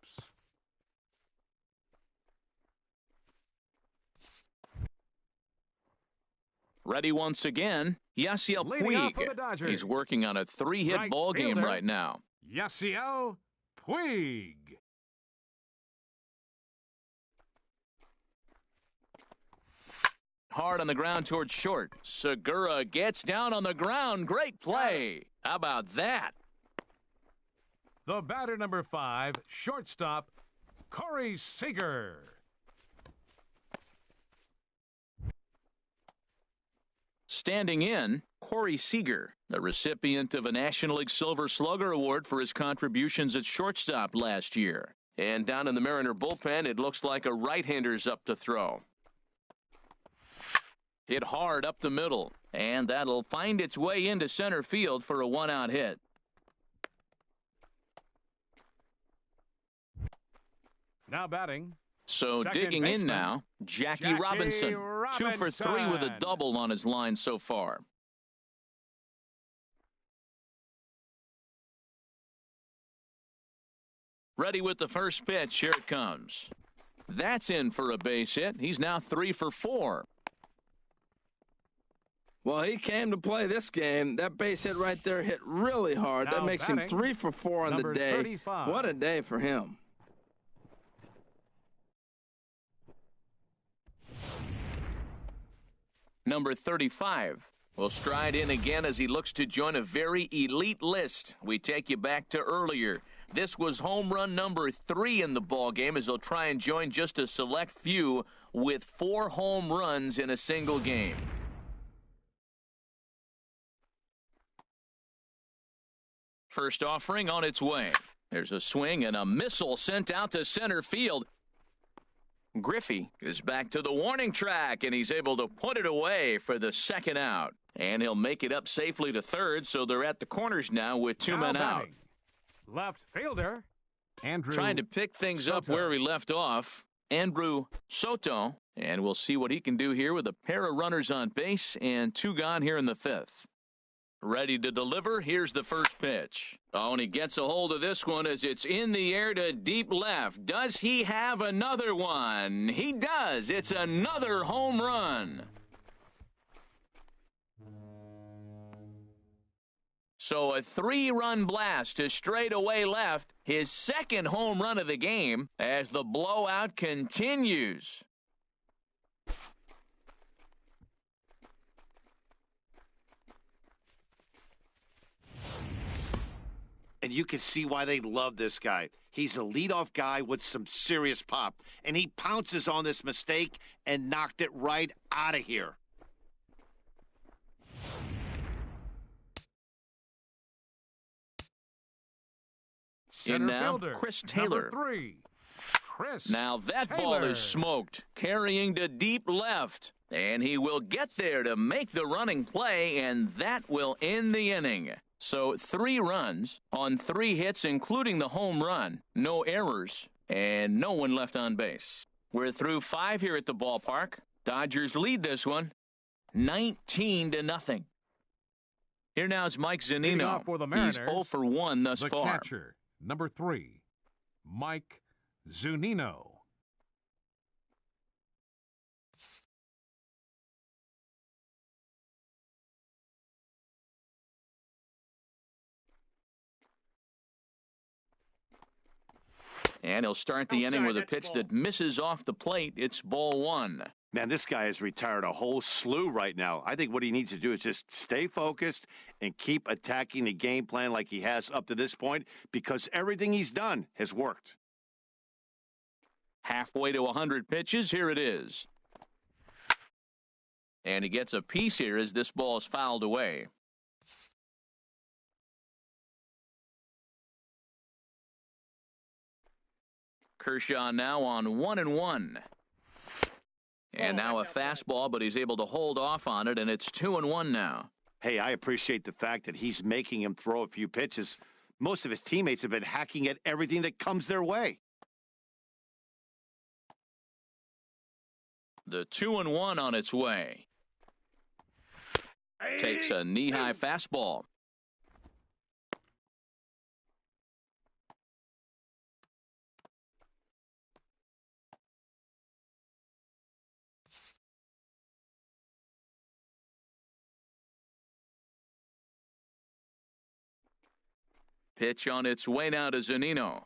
Ready once again, Yasiel Puig. He's working on a 3-hit ball game right now. Yasiel Puig. Hard on the ground towards short. Segura gets down on the ground. Great play. How about that? The batter, number 5, shortstop, Corey Seager. Standing in, Corey Seager, the recipient of a National League Silver Slugger Award for his contributions at shortstop last year. And down in the Mariner bullpen, it looks like a right-hander's up to throw. Hit hard up the middle, and that'll find its way into center field for a 1-out hit. Now batting. So digging in now, Jackie Robinson. 2 for 3 with a double on his line so far. Ready with the first pitch. Here it comes. That's in for a base hit. He's now 3 for 4. Well, he came to play this game. That base hit right there hit really hard. Now that makes him 3 for 4 on the day. 35. What a day for him. Number 35 will stride in again as he looks to join a very elite list. We take you back to earlier. This was home run number 3 in the ballgame as he'll try and join just a select few with 4 home runs in a single game. First offering on its way. There's a swing and a missile sent out to center field. Griffey is back to the warning track, and he's able to put it away for the 2nd out. And he'll make it up safely to third, so they're at the corners now with 2 men out. Left fielder, Andrew trying to pick things Soto. up where he left off. Andrew Soto, and we'll see what he can do here with a pair of runners on base and 2 gone here in the 5th. Ready to deliver. Here's the first pitch. Oh, and he gets a hold of this one as it's in the air to deep left. Does he have another one? He does. It's another home run. So a 3-run blast to straightaway left. His 2nd home run of the game as the blowout continues. And you can see why they love this guy. He's a leadoff guy with some serious pop. And he pounces on this mistake and knocked it right out of here. In now, fielder, Chris Taylor. Number 3, Chris Now that Taylor. ball is smoked, carrying to deep left. And he will get there to make the running play, and that will end the inning. So 3 runs on 3 hits, including the home run. No errors, and no one left on base. We're through 5 here at the ballpark. Dodgers lead this one 19-0. Here now is Mike Zunino. For the Mariners, he's 0 for 1 thus the far. Catcher, number 3, Mike Zunino. And he'll start the inning with a pitch that misses off the plate. It's ball 1. Man, this guy has retired a whole slew right now. I think what he needs to do is just stay focused and keep attacking the game plan like he has up to this point, because everything he's done has worked. Halfway to 100 pitches. Here it is. And he gets a piece here as this ball is fouled away. Kershaw now on 1-1. And now a fastball, but he's able to hold off on it, and it's 2-1 now. Hey, I appreciate the fact that he's making him throw a few pitches. Most of his teammates have been hacking at everything that comes their way. The 2-1 on its way. Takes a knee-high fastball. Pitch on its way now to Zunino.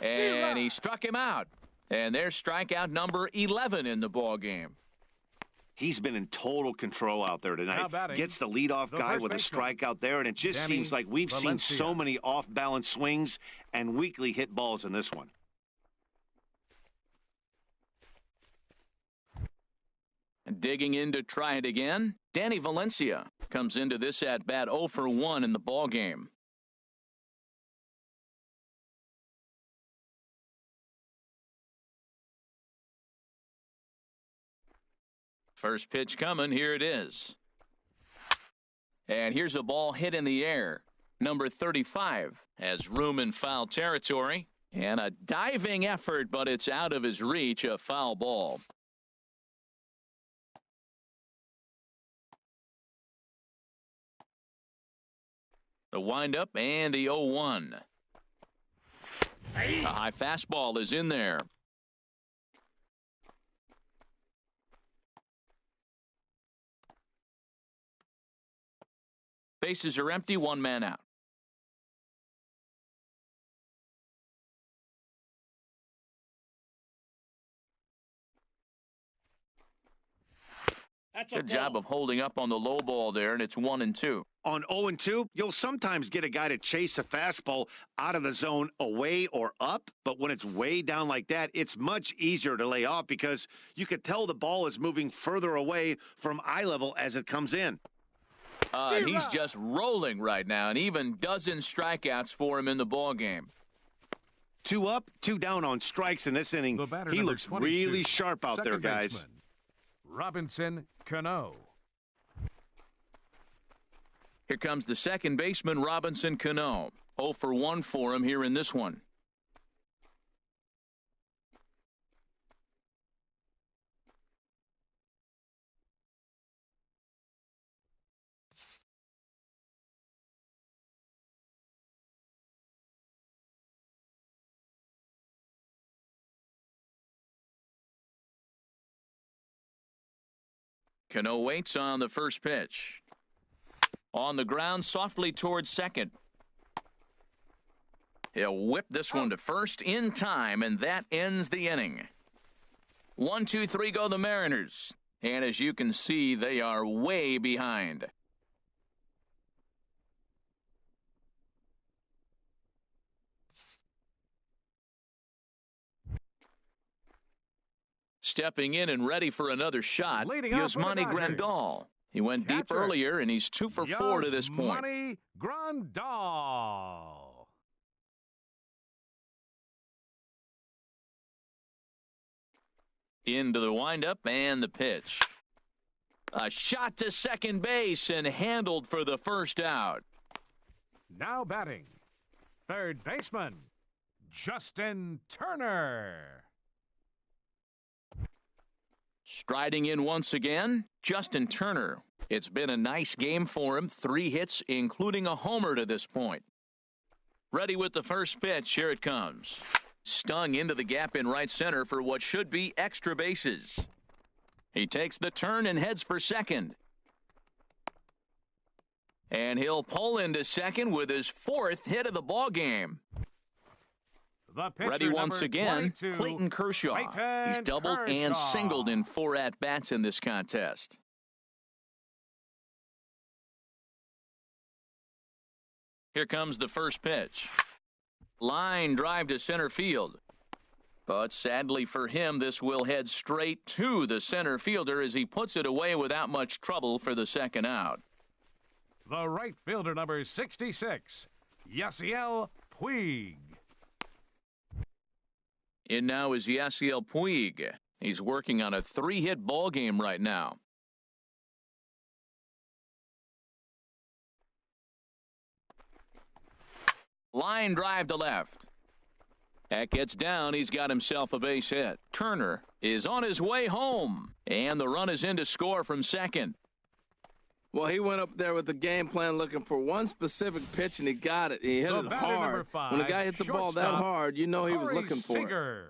And he struck him out. And there's strikeout number 11 in the ball game. He's been in total control out there tonight. Gets the leadoff guy with a strikeout there, and it just seems like we've seen so many off-balance swings and weakly hit balls in this one. Digging in to try it again, Danny Valencia comes into this at-bat 0 for 1 in the ball game. First pitch coming, here it is. And here's a ball hit in the air. Number 35 has room in foul territory. And a diving effort, but it's out of his reach, a foul ball. The windup and the 0-1. A high fastball is in there. Bases are empty, one man out. Good job of holding up on the low ball there, and it's 1-2. On 0-2, you'll sometimes get a guy to chase a fastball out of the zone away or up, but when it's way down like that, it's much easier to lay off because you could tell the ball is moving further away from eye level as it comes in. He's just rolling right now, and even dozen strikeouts for him in the ball game. 2 up, 2 down on strikes in this inning. He looks really sharp out there, guys. Robinson Cano. Here comes the second baseman, Robinson Cano. 0 for 1 for him here in this one. Cano waits on the first pitch. On the ground, softly towards second. He'll whip this one to first in time, and that ends the inning. 1, 2, 3 go the Mariners. And as you can see, they are way behind. Stepping in and ready for another shot, Yasmani Grandal. He went deep earlier, and he's 2 for 4 to this point. Yasmani Grandal. Into the windup and the pitch. A shot to second base and handled for the first out. Now batting, third baseman, Justin Turner. Striding in once again, Justin Turner. It's been a nice game for him. 3 hits, including a homer to this point. Ready with the first pitch. Here it comes. Stung into the gap in right center for what should be extra bases. He takes the turn and heads for second. And he'll pull into second with his 4th hit of the ball game. Ready once again, Clayton Kershaw. He's doubled and singled in 4 at-bats in this contest. Here comes the first pitch. Line drive to center field. But sadly for him, this will head straight to the center fielder as he puts it away without much trouble for the second out. The right fielder, number 66, Yasiel Puig. In now is Yasiel Puig. He's working on a 3-hit ball game right now. Line drive to left. That gets down. He's got himself a base hit. Turner is on his way home, and the run is in to score from second. Well, he went up there with the game plan looking for one specific pitch, and he got it. He hit it hard. When a guy hits the ball that hard, you know he was looking for it.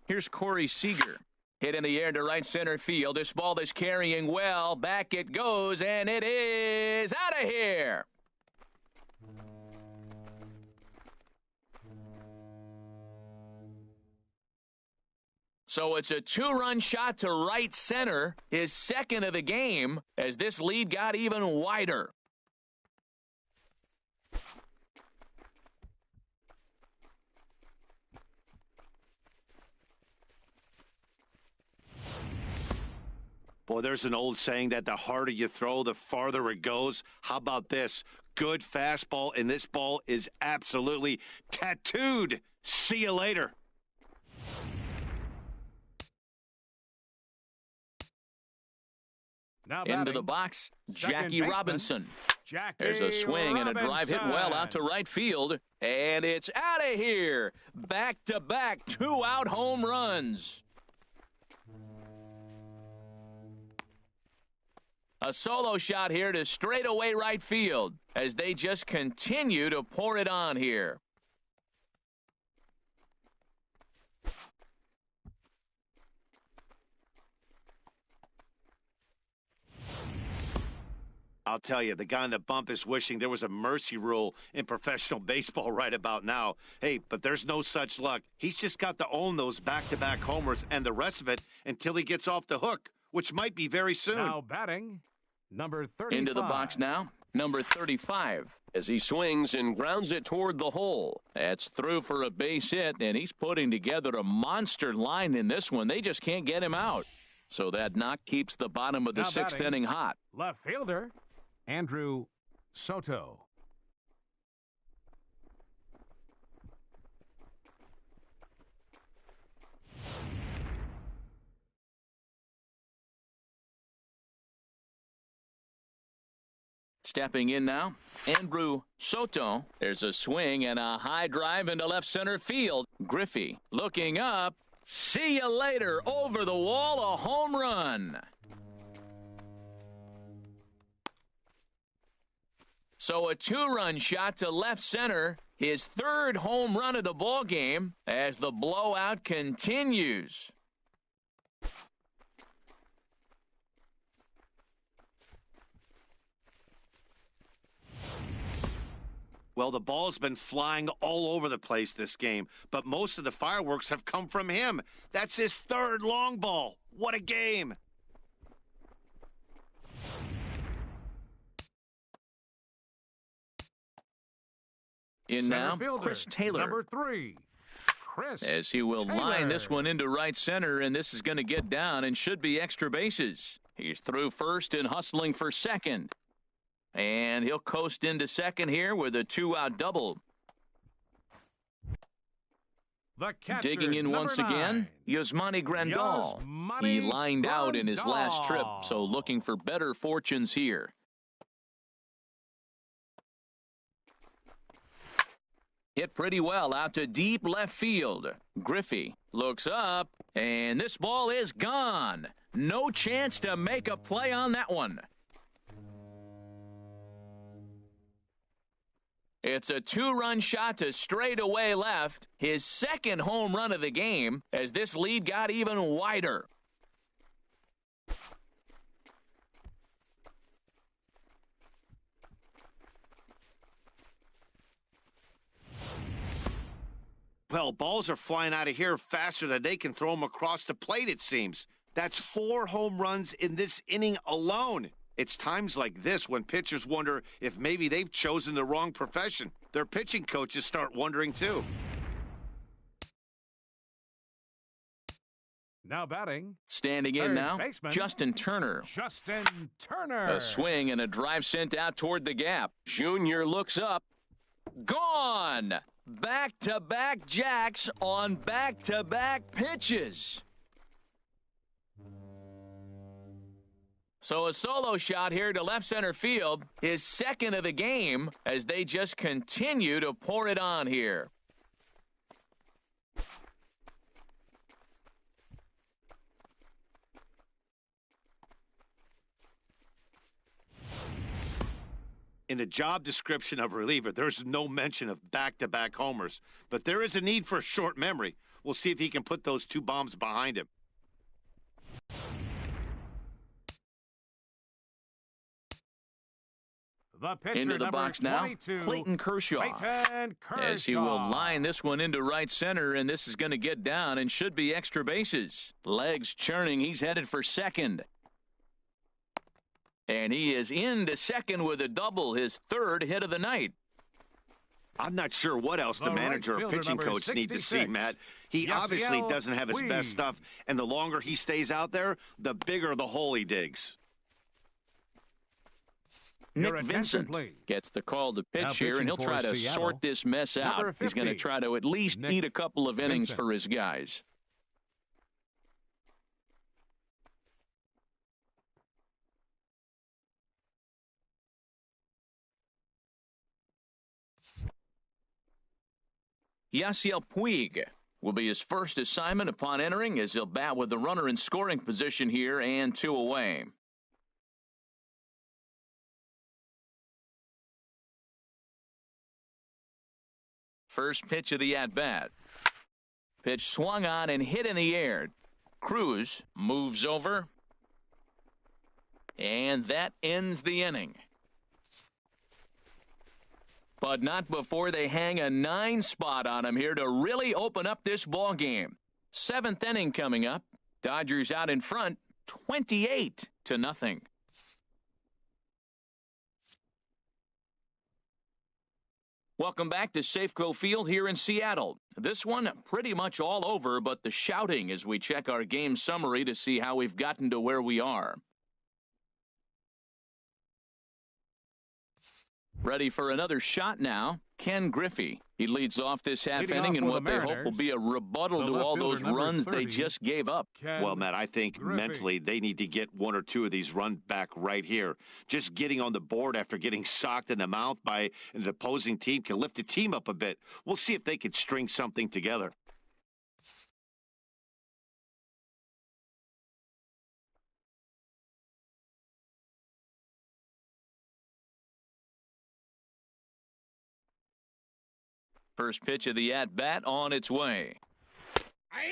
Here's Corey Seager. Hit in the air to right center field. This ball is carrying well. Back it goes, and it is out of here. So it's a two-run shot to right center, his second of the game, as this lead got even wider. Boy, there's an old saying that the harder you throw, the farther it goes. How about this? Good fastball, and this ball is absolutely tattooed. See you later. Now into the box, Jackie Robinson. There's a swing and a drive hit well out to right field, and it's out of here. Back-to-back two-out home runs. A solo shot here to straightaway right field as they just continue to pour it on here. I'll tell you, the guy on the bump is wishing there was a mercy rule in professional baseball right about now. Hey, but there's no such luck. He's just got to own those back-to-back homers and the rest of it until he gets off the hook, which might be very soon. Now batting, number 35. Into the box now, number 35. As he swings and grounds it toward the hole. That's through for a base hit, and he's putting together a monster line in this one. They just can't get him out. So that knock keeps the bottom of the sixth inning hot. Left fielder, Andrew Soto. Stepping in now, Andrew Soto. There's a swing and a high drive into left center field. Griffey looking up. See you later. Over the wall, a home run. So a two-run shot to left center, his third home run of the ball game as the blowout continues. Well, the ball's been flying all over the place this game, but most of the fireworks have come from him. That's his third long ball. What a game. In now, Chris Taylor. Number 3, Chris as he will Taylor. line this one into right center, and this is going to get down and should be extra bases. He's through first and hustling for second. And he'll coast into second here with a two-out double. The catcher, digging in once 9. again, Yasmani Grandal. He lined out in his last trip, so looking for better fortunes here. Hit pretty well out to deep left field. Griffey looks up, and this ball is gone. No chance to make a play on that one. It's a two-run shot to straightaway left, his second home run of the game, as this lead got even wider. Well, balls are flying out of here faster than they can throw them across the plate, it seems. That's 4 home runs in this inning alone. It's times like this when pitchers wonder if maybe they've chosen the wrong profession. Their pitching coaches start wondering, too. Now batting. Standing in now, baseman, Justin Turner. Justin Turner. A swing and a drive sent out toward the gap. Junior looks up. Gone! Back-to-back jacks on back-to-back pitches. So a solo shot here to left center field, his second of the game, as they just continue to pour it on here. In the job description of reliever, there's no mention of back-to-back homers, but there is a need for a short memory. We'll see if he can put those 2 bombs behind him. Into the box now, Clayton Kershaw. As he will line this one into right center, and this is going to get down and should be extra bases. Legs churning, he's headed for second. And he is into second with a double, his 3rd hit of the night. I'm not sure what else the manager or pitching coach need to see, Matt. He obviously doesn't have his best stuff, and the longer he stays out there, the bigger the hole he digs. Nick Vincent gets the call to pitch here, and he'll try to sort this mess out. He's going to try to at least eat a couple of innings for his guys. Yasiel Puig will be his first assignment upon entering, as he'll bat with the runner in scoring position here and 2 away. First pitch of the at-bat. Pitch swung on and hit in the air. Cruz moves over. And that ends the inning. But not before they hang a 9 spot on him here to really open up this ball game. 7th inning coming up. Dodgers out in front, 28-0. Welcome back to Safeco Field here in Seattle. This one pretty much all over, but the shouting as we check our game summary to see how we've gotten to where we are. Ready for another shot now, Ken Griffey. He leads off this half inning in what they hope will be a rebuttal to all those runs they just gave up. Well, Matt, I think mentally they need to get 1 or 2 of these runs back right here. Just getting on the board after getting socked in the mouth by an opposing team can lift the team up a bit. We'll see if they can string something together. First pitch of the at-bat on its way.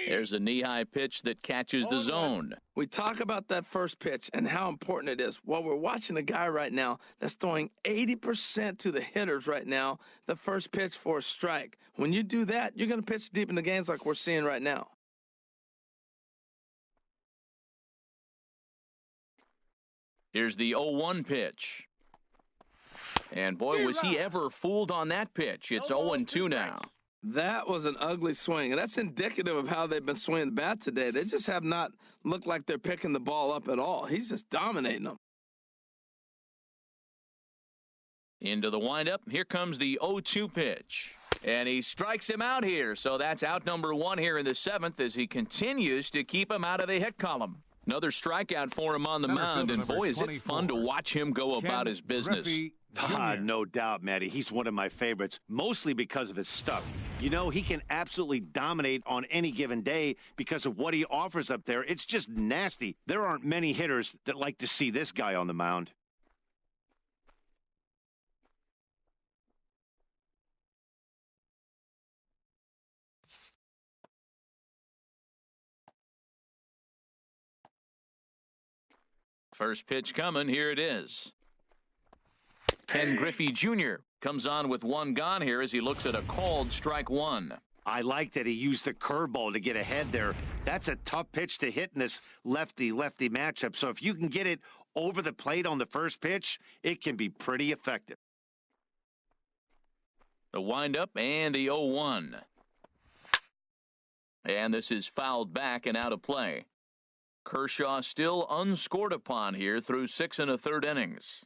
There's a knee-high pitch that catches the zone. We talk about that first pitch and how important it is. Well, we're watching a guy right now that's throwing 80% to the hitters right now, the first pitch for a strike. When you do that, you're going to pitch deep in the games like we're seeing right now. Here's the 0-1 pitch. And boy, was he ever fooled on that pitch. It's 0-2 now. That was an ugly swing, and that's indicative of how they've been swinging the bat today. They just have not looked like they're picking the ball up at all. He's just dominating them. Into the windup. Here comes the 0-2 pitch. And he strikes him out here. So that's out number 1 here in the 7th as he continues to keep him out of the hit column. Another strikeout for him on the mound, and boy, is it fun to watch him go about his business. No doubt, Matty. He's one of my favorites, mostly because of his stuff. You know, he can absolutely dominate on any given day because of what he offers up there. It's just nasty. There aren't many hitters that like to see this guy on the mound. First pitch coming. Here it is. Ken Griffey Jr. comes on with 1 gone here as he looks at a called strike 1. I like that he used the curveball to get ahead there. That's a tough pitch to hit in this lefty-lefty matchup. So if you can get it over the plate on the first pitch, it can be pretty effective. The windup and the 0-1. And this is fouled back and out of play. Kershaw still unscored upon here through 6 1/3 innings.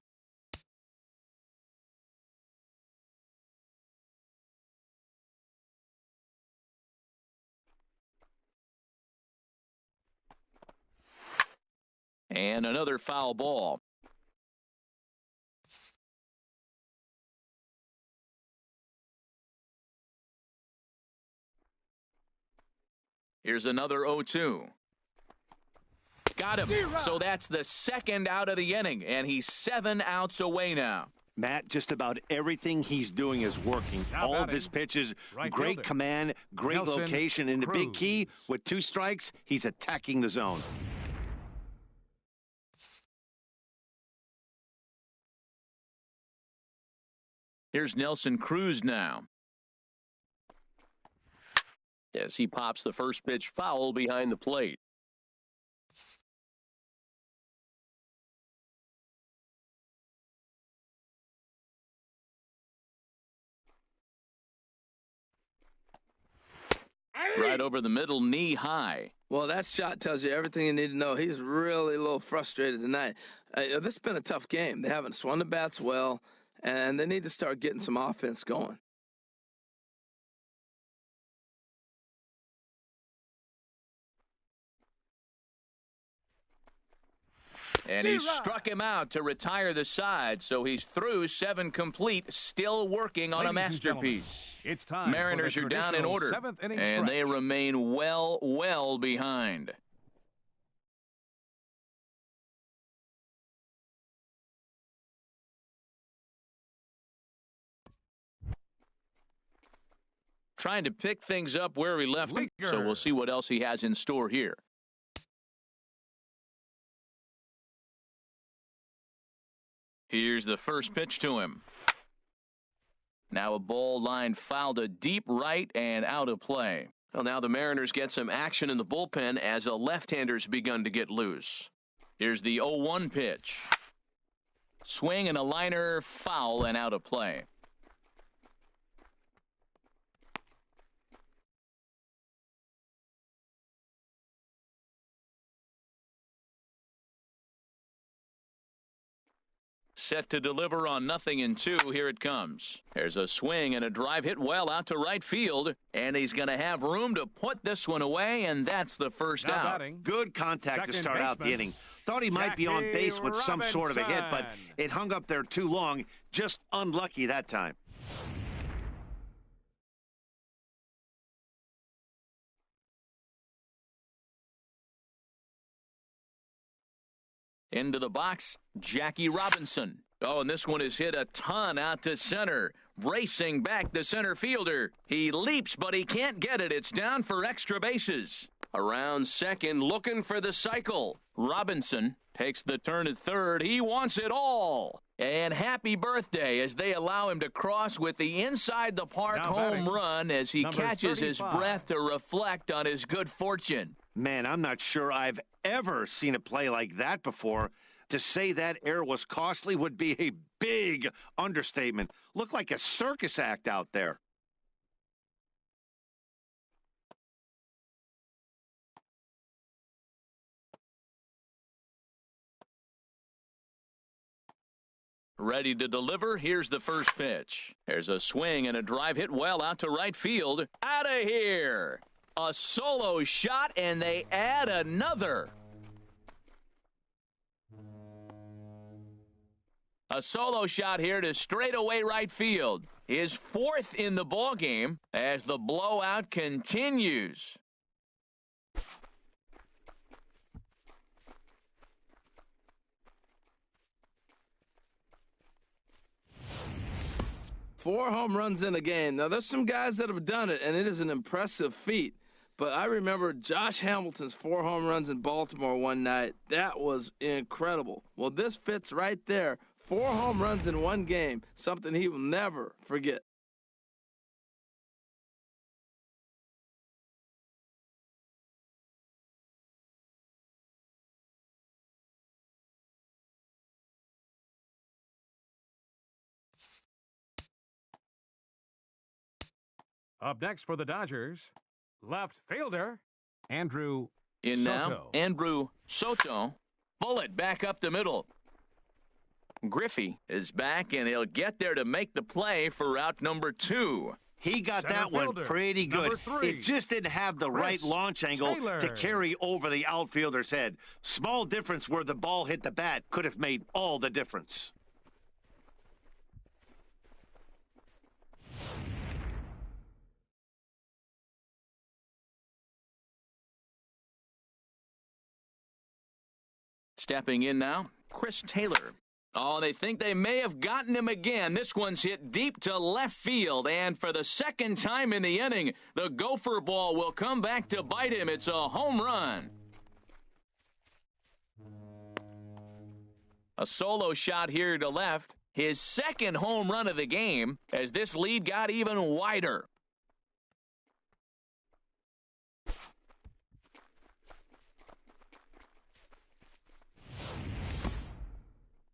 And another foul ball. Here's another 0-2. Got him. So that's the second out of the inning, and he's 7 outs away now. Matt, just about everything he's doing is working. All of his pitches, great command, great location, and the big key, with 2 strikes, he's attacking the zone. Here's Nelson Cruz now. As he pops the first pitch foul behind the plate. Right over the middle, knee high. Well, that shot tells you everything you need to know. He's really a little frustrated tonight. This has been a tough game. They haven't swung the bats well, and they need to start getting some offense going. And he struck him out to retire the side, so he's through 7 complete, still working on a masterpiece. It's time. Mariners are down in order, and they remain well behind. Trying to pick things up where we left them, so we'll see what else he has in store here. Here's the first pitch to him. Now a ball line fouled to deep right and out of play. Well, now the Mariners get some action in the bullpen as a left-hander's begun to get loose. Here's the 0-1 pitch. Swing and a liner, foul and out of play. Set to deliver on 0-2. Here it comes. There's a swing and a drive hit well out to right field, and he's going to have room to put this one away, and that's the first out. Good contact to start out the inning. Thought he might be on base with some sort of a hit, but it hung up there too long. Just unlucky that time. Into the box, Jackie Robinson. Oh, and this one is hit a ton out to center. Racing back the center fielder. He leaps, but he can't get it. It's down for extra bases. Around second, looking for the cycle. Robinson takes the turn at third. He wants it all. And happy birthday as they allow him to cross with the inside the park home run as he catches 35. His breath to reflect on his good fortune. Man, I'm not sure I've ever seen a play like that before. To say that error was costly would be a big understatement. Looked like a circus act out there. Ready to deliver. Here's the first pitch. There's a swing and a drive hit well out to right field. Out of here. A solo shot, and they add another. A solo shot here to straightaway right field. His 4th in the ballgame as the blowout continues. Four home runs in a game. Now, there's some guys that have done it, and it is an impressive feat. But I remember Josh Hamilton's 4 home runs in Baltimore one night. That was incredible. Well, this fits right there. 4 home runs in one game, something he will never forget. Up next for the Dodgers, left fielder, Andrew In Soto. now, Andrew Soto. Bullet back up the middle. Griffey is back, and he'll get there to make the play for out number 2. He got that one pretty good. It just didn't have the right launch angle to carry over the outfielder's head. Small difference where the ball hit the bat could have made all the difference. Stepping in now, Chris Taylor. Oh, they think they may have gotten him again. This one's hit deep to left field, and for the second time in the inning, the gopher ball will come back to bite him. It's a home run. A solo shot here to left. His second home run of the game as this lead got even wider.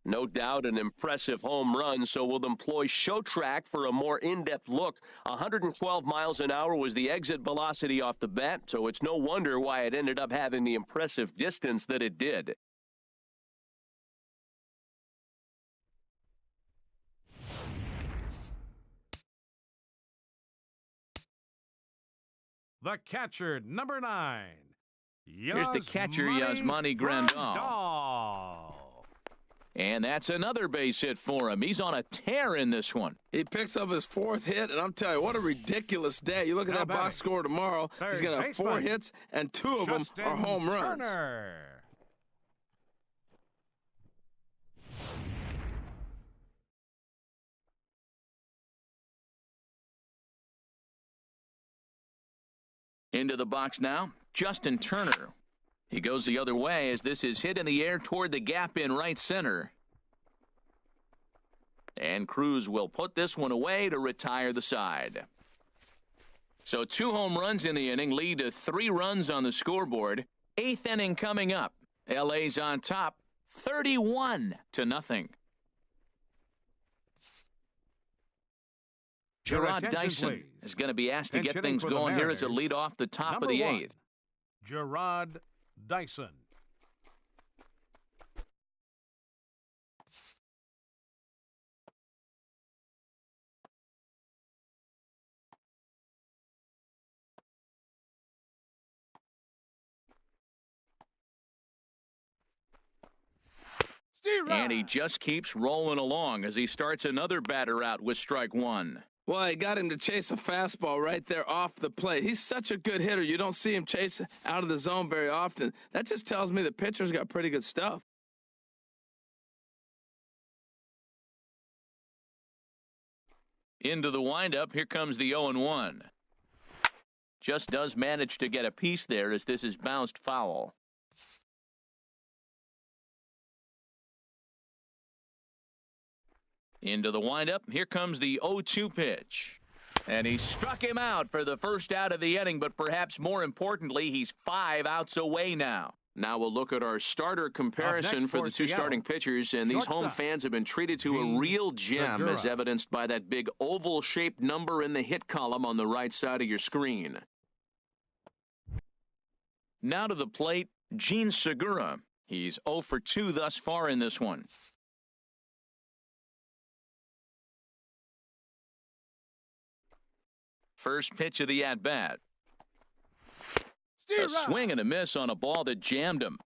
No doubt an impressive home run, so we'll employ ShowTrack for a more in-depth look. 112 miles an hour was the exit velocity off the bat, so it's no wonder why it ended up having the impressive distance that it did. The catcher, number 9. Here's the catcher, Yasmani Grandal. And that's another base hit for him. He's on a tear in this one. He picks up his 4th hit, and I'm telling you, what a ridiculous day. You look at that box score tomorrow, he's going to have 4 hits, and 2 of them are home runs. Into the box now, Justin Turner. He goes the other way as this is hit in the air toward the gap in right center. And Cruz will put this one away to retire the side. So 2 home runs in the inning lead to 3 runs on the scoreboard. 8th inning coming up. LA's on top, 31-0. Gerard Dyson is going to be asked to get things going here as a lead off the top of the 8th. Gerard Dyson. And he just keeps rolling along as he starts another batter out with strike 1. Well, he got him to chase a fastball right there off the plate. He's such a good hitter. You don't see him chase out of the zone very often. That just tells me the pitcher's got pretty good stuff. Into the windup, here comes the 0-1. Just does manage to get a piece there as this is bounced foul. Into the windup, here comes the 0-2 pitch. And he struck him out for the first out of the inning, but perhaps more importantly, he's 5 outs away now. Now we'll look at our starter comparison for the 2 starting pitchers, and these home fans have been treated to a real gem, as evidenced by that big oval-shaped number in the hit column on the right side of your screen. Now to the plate, Gene Segura. He's 0 for 2 thus far in this one. First pitch of the at-bat. A swing and a miss on a ball that jammed him.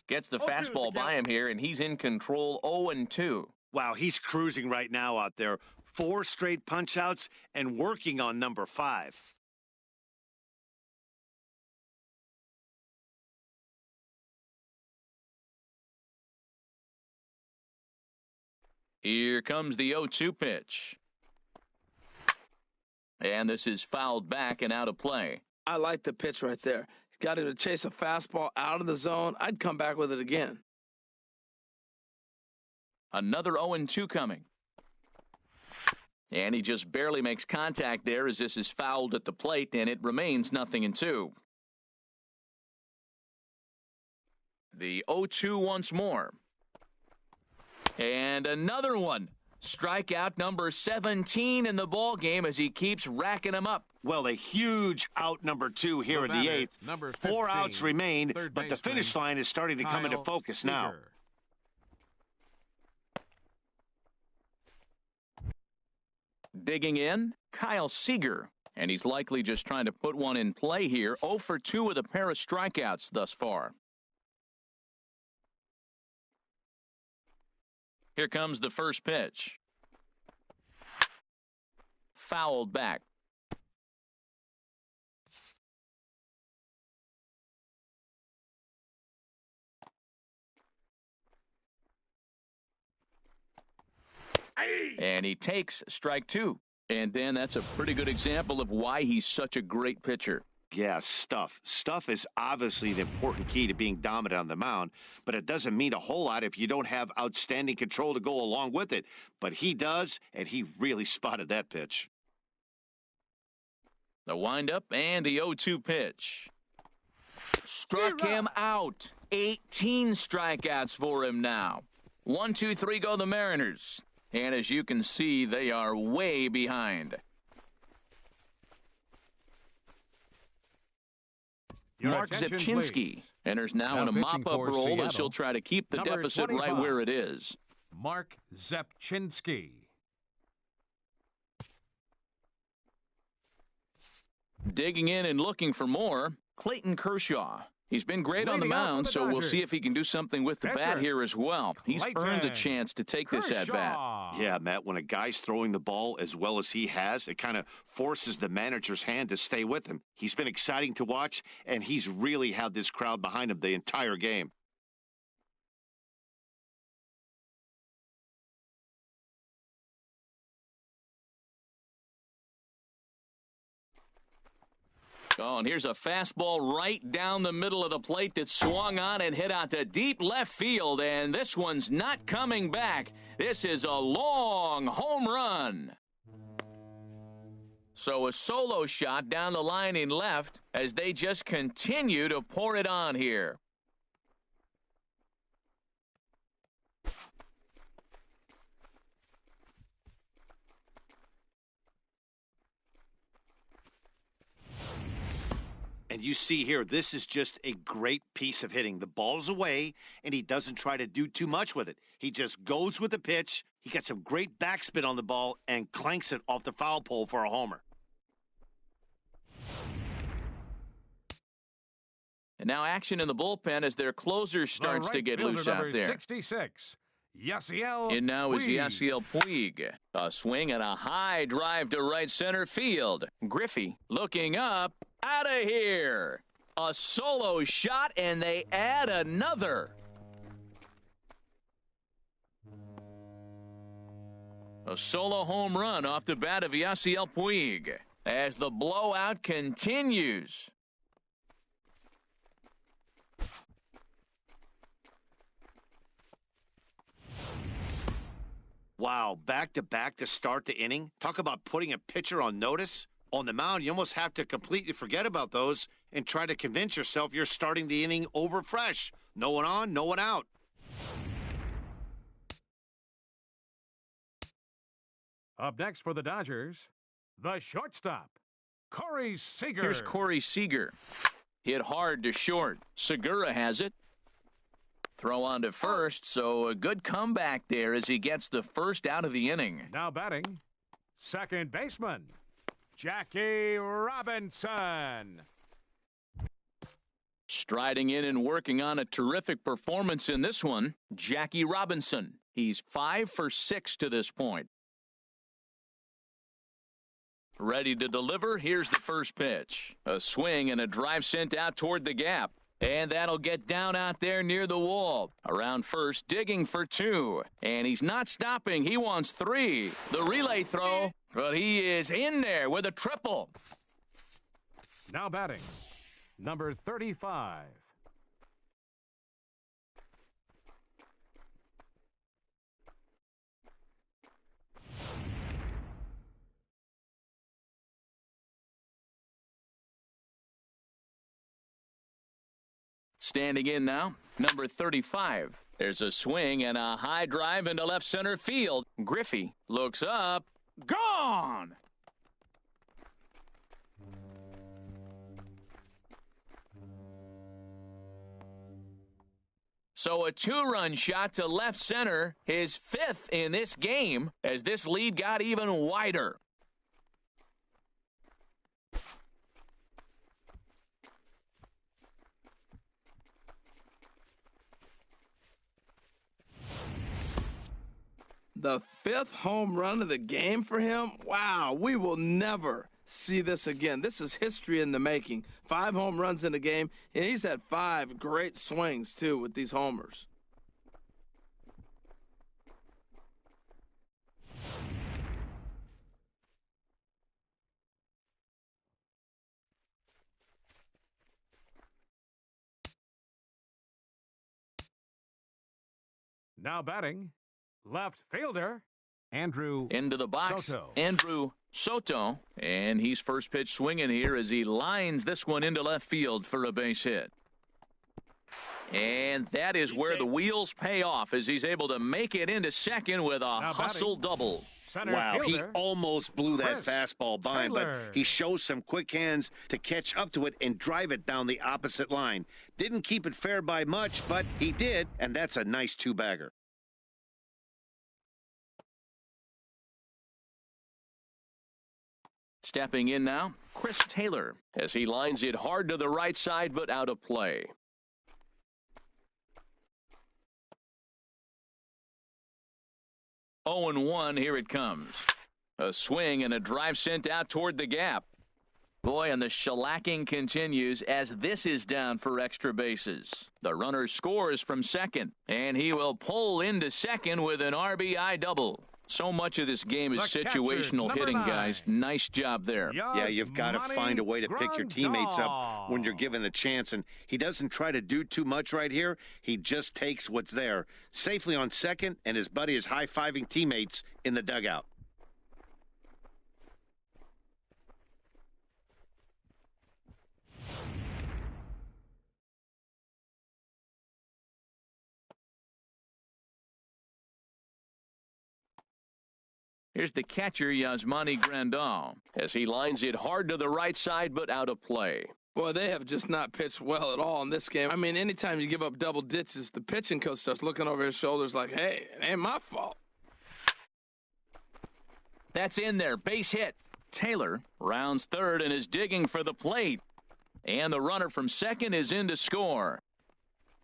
Gets the fastball by him here, and he's in control 0-2. Wow, he's cruising right now out there. 4 straight punch-outs and working on number 5. Here comes the 0-2 pitch. And this is fouled back and out of play. I like the pitch right there. Got him to chase a fastball out of the zone. I'd come back with it again. Another 0-2 coming. And he just barely makes contact there as this is fouled at the plate, and it remains 0-2. The 0-2 once more. And another one. Strikeout number 17 in the ball game as he keeps racking them up. Well, a huge out number 2 here in the 8th. Number 15, 4 outs remain, but the finish line is starting to come into focus now. Digging in, Kyle Seager. And he's likely just trying to put one in play here. 0 for 2 with a pair of strikeouts thus far. Here comes the first pitch. Fouled back. And he takes strike 2. And, Dan, that's a pretty good example of why he's such a great pitcher. Yeah, stuff. Stuff is obviously the important key to being dominant on the mound, but it doesn't mean a whole lot if you don't have outstanding control to go along with it. But he does, and he really spotted that pitch. The windup and the 0-2 pitch. Struck him out. 18 strikeouts for him now. 1, 2, 3 go the Mariners. And as you can see, they are way behind. Mark Zepchinski enters now in a mop-up role as he'll try to keep the deficit right where it is. Mark Zepchinski. Digging in and looking for more, Clayton Kershaw. He's been great on the mound, so we'll see if he can do something with the bat here as well. He's earned a chance to take this at-bat. Yeah, Matt, when a guy's throwing the ball as well as he has, it kind of forces the manager's hand to stay with him. He's been exciting to watch, and he's really had this crowd behind him the entire game. Oh, and here's a fastball right down the middle of the plate that swung on and hit out to deep left field, and this one's not coming back. This is a long home run. So a solo shot down the line in left as they just continue to pour it on here. And you see here, this is just a great piece of hitting. The ball's away, and he doesn't try to do too much with it. He just goes with the pitch. He gets some great backspin on the ball and clanks it off the foul pole for a homer. And now action in the bullpen as their closer starts to get loose out there. 66. Yasiel In now is Yasiel Puig. A swing and a high drive to right center field. Griffey looking up. Out of here. A solo shot, and they add another. A solo home run off the bat of Yasiel Puig as the blowout continues. Wow, back-to-back to start the inning. Talk about putting a pitcher on notice. On the mound, you almost have to completely forget about those and try to convince yourself you're starting the inning over fresh. No one on, no one out. Up next for the Dodgers, the shortstop, Corey Seager. Here's Corey Seager. Hit hard to short. Segura has it. Throw on to first, so a good comeback there as he gets the first out of the inning. Now batting, second baseman, Jackie Robinson. Striding in and working on a terrific performance in this one, Jackie Robinson. He's 5 for 6 to this point. Ready to deliver. Here's the first pitch. A swing and a drive sent out toward the gap. And that'll get down out there near the wall. Around first, digging for 2. And he's not stopping. He wants 3. The relay throw, but he is in there with a triple. Now batting, number 35. Standing in now, number 35. There's a swing and a high drive into left center field. Griffey looks up. Gone! So a two-run shot to left center, his fifth in this game, as this lead got even wider. The fifth home run of the game for him? Wow, we will never see this again. This is history in the making. 5 home runs in the game, and he's had 5 great swings, too, with these homers. Now batting, left fielder, Andrew into the box, Soto. Andrew Soto, and he's first pitch swinging here as he lines this one into left field for a base hit. And that is where the wheels pay off as he's able to make it into second with a hustle double. Wow, he almost blew that fastball by him, but he shows some quick hands to catch up to it and drive it down the opposite line. Didn't keep it fair by much, but he did, and that's a nice two-bagger. Stepping in now, Chris Taylor, as he lines it hard to the right side, but out of play. Oh and 1, here it comes. A swing and a drive sent out toward the gap. Boy, and the shellacking continues as this is down for extra bases. The runner scores from second, and he will pull into second with an RBI double. So much of this game is situational hitting, guys. Nice job there. Yeah, you've got to find a way to pick your teammates up when you're given the chance, and he doesn't try to do too much right here. He just takes what's there. Safely on second, and his buddy is high-fiving teammates in the dugout. Here's the catcher, Yasmani Grandal, as he lines it hard to the right side, but out of play. Boy, they have just not pitched well at all in this game. I mean, anytime you give up double ditches, the pitching coach starts looking over his shoulders like, hey, it ain't my fault. That's in there. Base hit. Taylor rounds third and is digging for the plate. And the runner from second is in to score.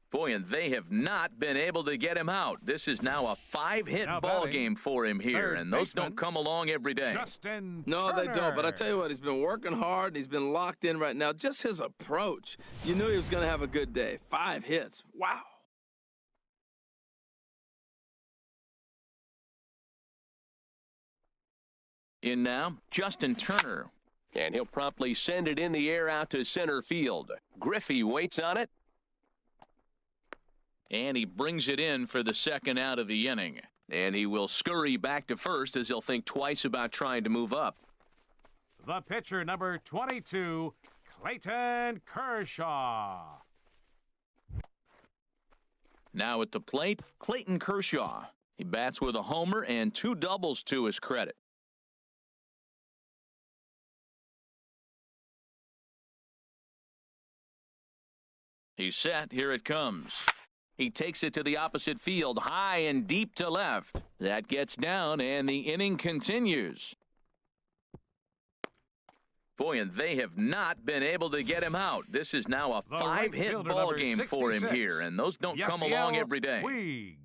Boy, and they have not been able to get him out. This is now a 5-hit ball game for him here, and those don't come along every day. No, they don't, but I tell you what, he's been working hard. He's been locked in right now. Just his approach. You knew he was going to have a good day. 5 hits. Wow. In now, Justin Turner. And he'll promptly send it in the air out to center field. Griffey waits on it. And he brings it in for the second out of the inning. And he will scurry back to first as he'll think twice about trying to move up. The pitcher, number 22, Clayton Kershaw. Now at the plate, Clayton Kershaw. He bats with a homer and 2 doubles to his credit. He's set. Here it comes. He takes it to the opposite field, high and deep to left. That gets down, and the inning continues. Boy, and they have not been able to get him out. This is now a 5-hit ball game for him here, and those don't come along every day. Puig.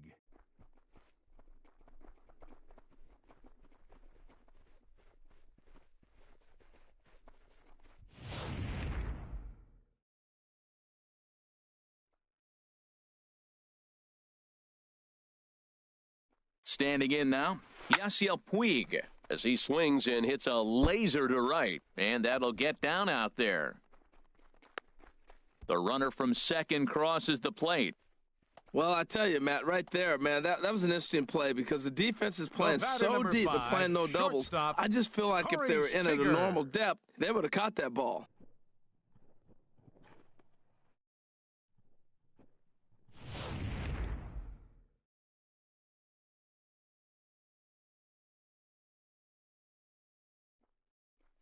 Standing in now, Yasiel Puig, as he swings and hits a laser to right, and that'll get down out there. The runner from second crosses the plate. Well, I tell you, Matt, right there, man, that was an interesting play because the defense is playing so deep, they're playing no doubles. I just feel like if they were in at a normal depth, they would have caught that ball.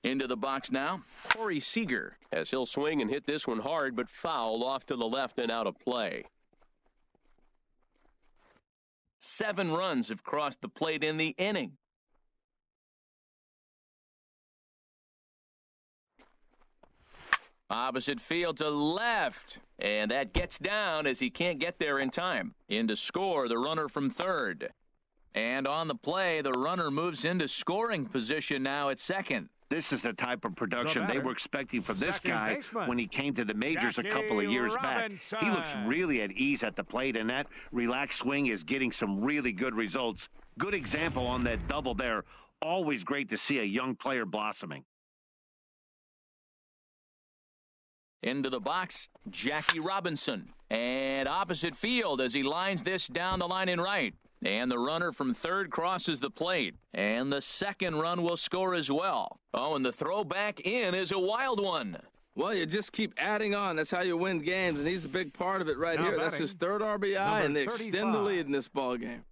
Into the box now, Corey Seager. As he'll swing and hit this one hard, but fouled off to the left and out of play. 7 runs have crossed the plate in the inning. Opposite field to left. And that gets down as he can't get there in time. In to score, the runner from third. And on the play, the runner moves into scoring position now at second. This is the type of production they were expecting from this guy when he came to the majors a couple of years back. He looks really at ease at the plate, and that relaxed swing is getting some really good results. Good example on that double there. Always great to see a young player blossoming. Into the box, Jackie Robinson. And opposite field as he lines this down the line in right. And the runner from third crosses the plate. And the second run will score as well. Oh, and the throw back in is a wild one. Well, you just keep adding on. That's how you win games, and he's a big part of it right here. That's his third RBI, and they extend the lead in this ball game.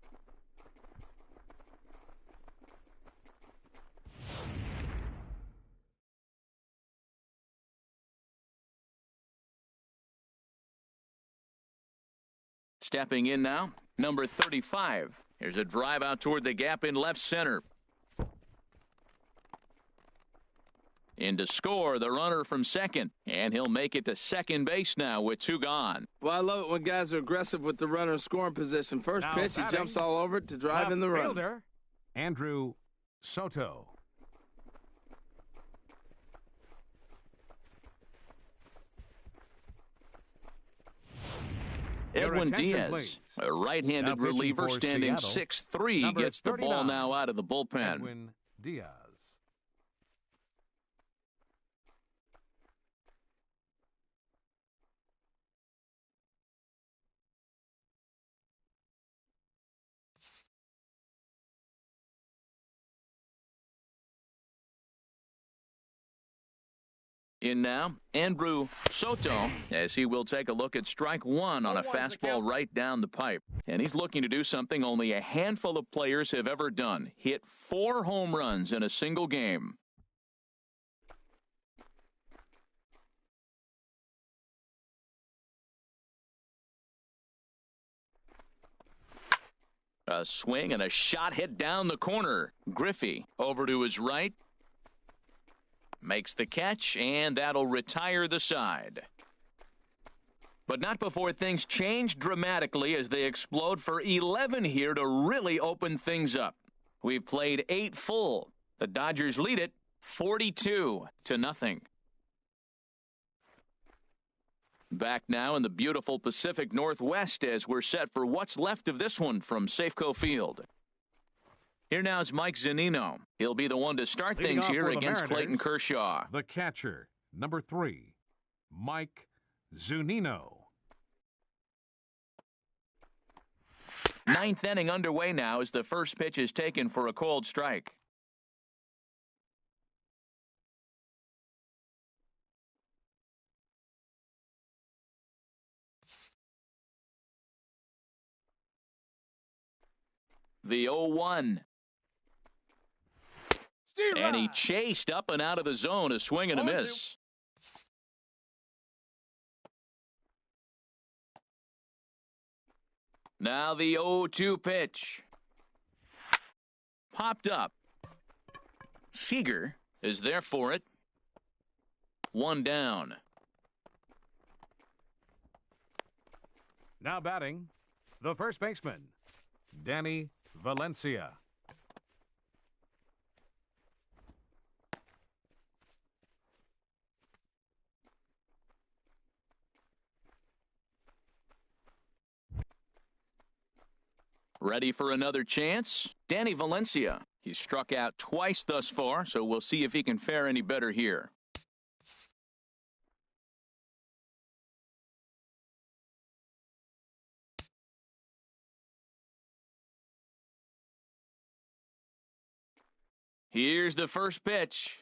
Stepping in now, number 35. Here's a drive out toward the gap in left center. In to score, the runner from second. And he'll make it to second base now with 2 gone. Well, I love it when guys are aggressive with the runner in scoring position. First pitch, he jumps all over it to drive in the run. Fielder, Andrew Soto. Edwin Diaz, a right-handed reliever standing 6'3", gets the ball now out of the bullpen. Edwin Diaz. In now, Andrew Soto, as he will take a look at strike 1 on a fastball right down the pipe. And he's looking to do something only a handful of players have ever done. Hit 4 home runs in a single game. A swing and a shot hit down the corner. Griffey over to his right. Makes the catch, and that'll retire the side. But not before things change dramatically as they explode for 11 here to really open things up. We've played 8 full. The Dodgers lead it 42-0. Back now in the beautiful Pacific Northwest as we're set for what's left of this one from Safeco Field. Here now is Mike Zunino. He'll be the one to start things here against Clayton Kershaw. The catcher, number 3, Mike Zunino. 9th inning underway now as the first pitch is taken for a cold strike. The 0-1. And he chased up and out of the zone, a swing and a miss. Now the 0-2 pitch. Popped up. Seager is there for it. 1 down. Now batting, the first baseman, Danny Valencia. Ready for another chance? Danny Valencia. He's struck out twice thus far, so we'll see if he can fare any better here. Here's the first pitch.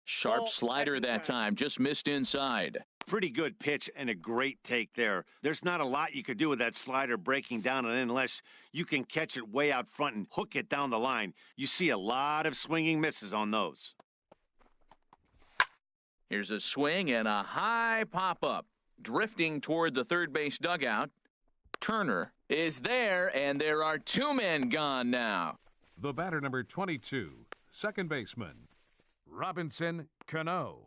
Sharp slider that time, just missed inside. Pretty good pitch and a great take there. There's not a lot you could do with that slider breaking down and in unless you can catch it way out front and hook it down the line. You see a lot of swinging misses on those. Here's a swing and a high pop-up. Drifting toward the third base dugout. Turner is there, and there are two men gone now. The batter, number 22, second baseman, Robinson Cano.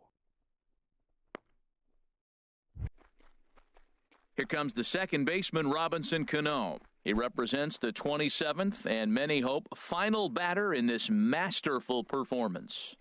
Here comes the second baseman, Robinson Cano. He represents the 27th and many hope final batter in this masterful performance.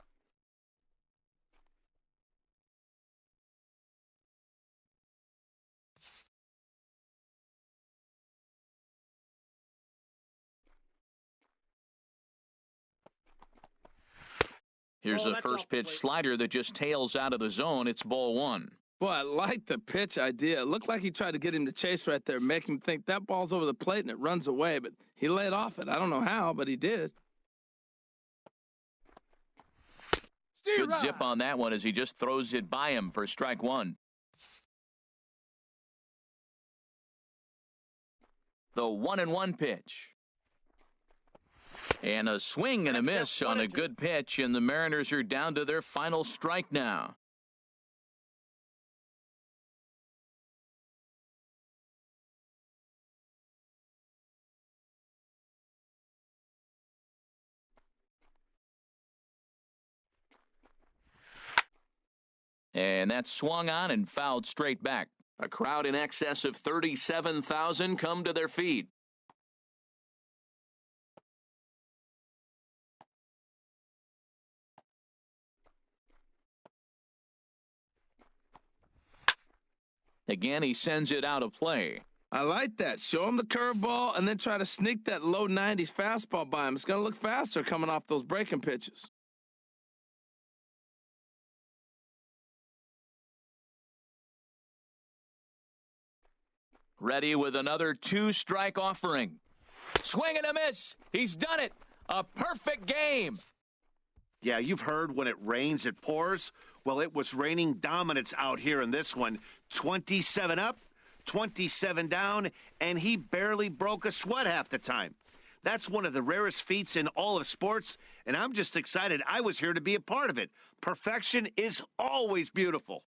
Here's a first pitch slider that just tails out of the zone. It's ball one. Boy, I like the pitch idea. It looked like he tried to get him to chase right there, make him think that ball's over the plate and it runs away, but he laid off it. I don't know how, but he did. Good zip on that one as he just throws it by him for strike one. The 1-1 pitch. And a swing and a miss on a good pitch, and the Mariners are down to their final strike now. And that's swung on and fouled straight back. A crowd in excess of 37,000 come to their feet. Again, he sends it out of play. I like that. Show him the curveball and then try to sneak that low 90s fastball by him. It's going to look faster coming off those breaking pitches. Ready with another two-strike offering. Swing and a miss. He's done it. A perfect game. Yeah, you've heard when it rains, it pours. Well, it was raining dominance out here in this one. 27 up, 27 down, and he barely broke a sweat half the time. That's one of the rarest feats in all of sports, and I'm just excited I was here to be a part of it. Perfection is always beautiful.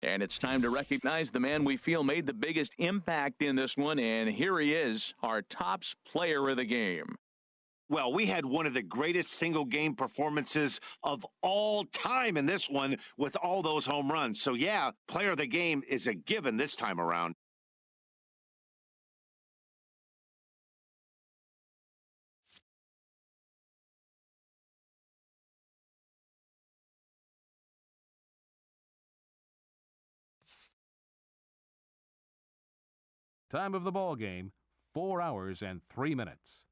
And it's time to recognize the man we feel made the biggest impact in this one, and here he is, our tops player of the game. Well, we had one of the greatest single-game performances of all time in this one with all those home runs. So, yeah, player of the game is a given this time around. Time of the ball game, 4 hours and 3 minutes.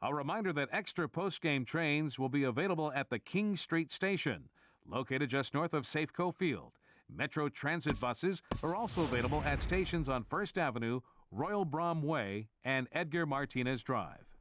A reminder that extra post-game trains will be available at the King Street Station, located just north of Safeco Field. Metro Transit buses are also available at stations on First Avenue, Royal Brom Way, and Edgar Martinez Drive.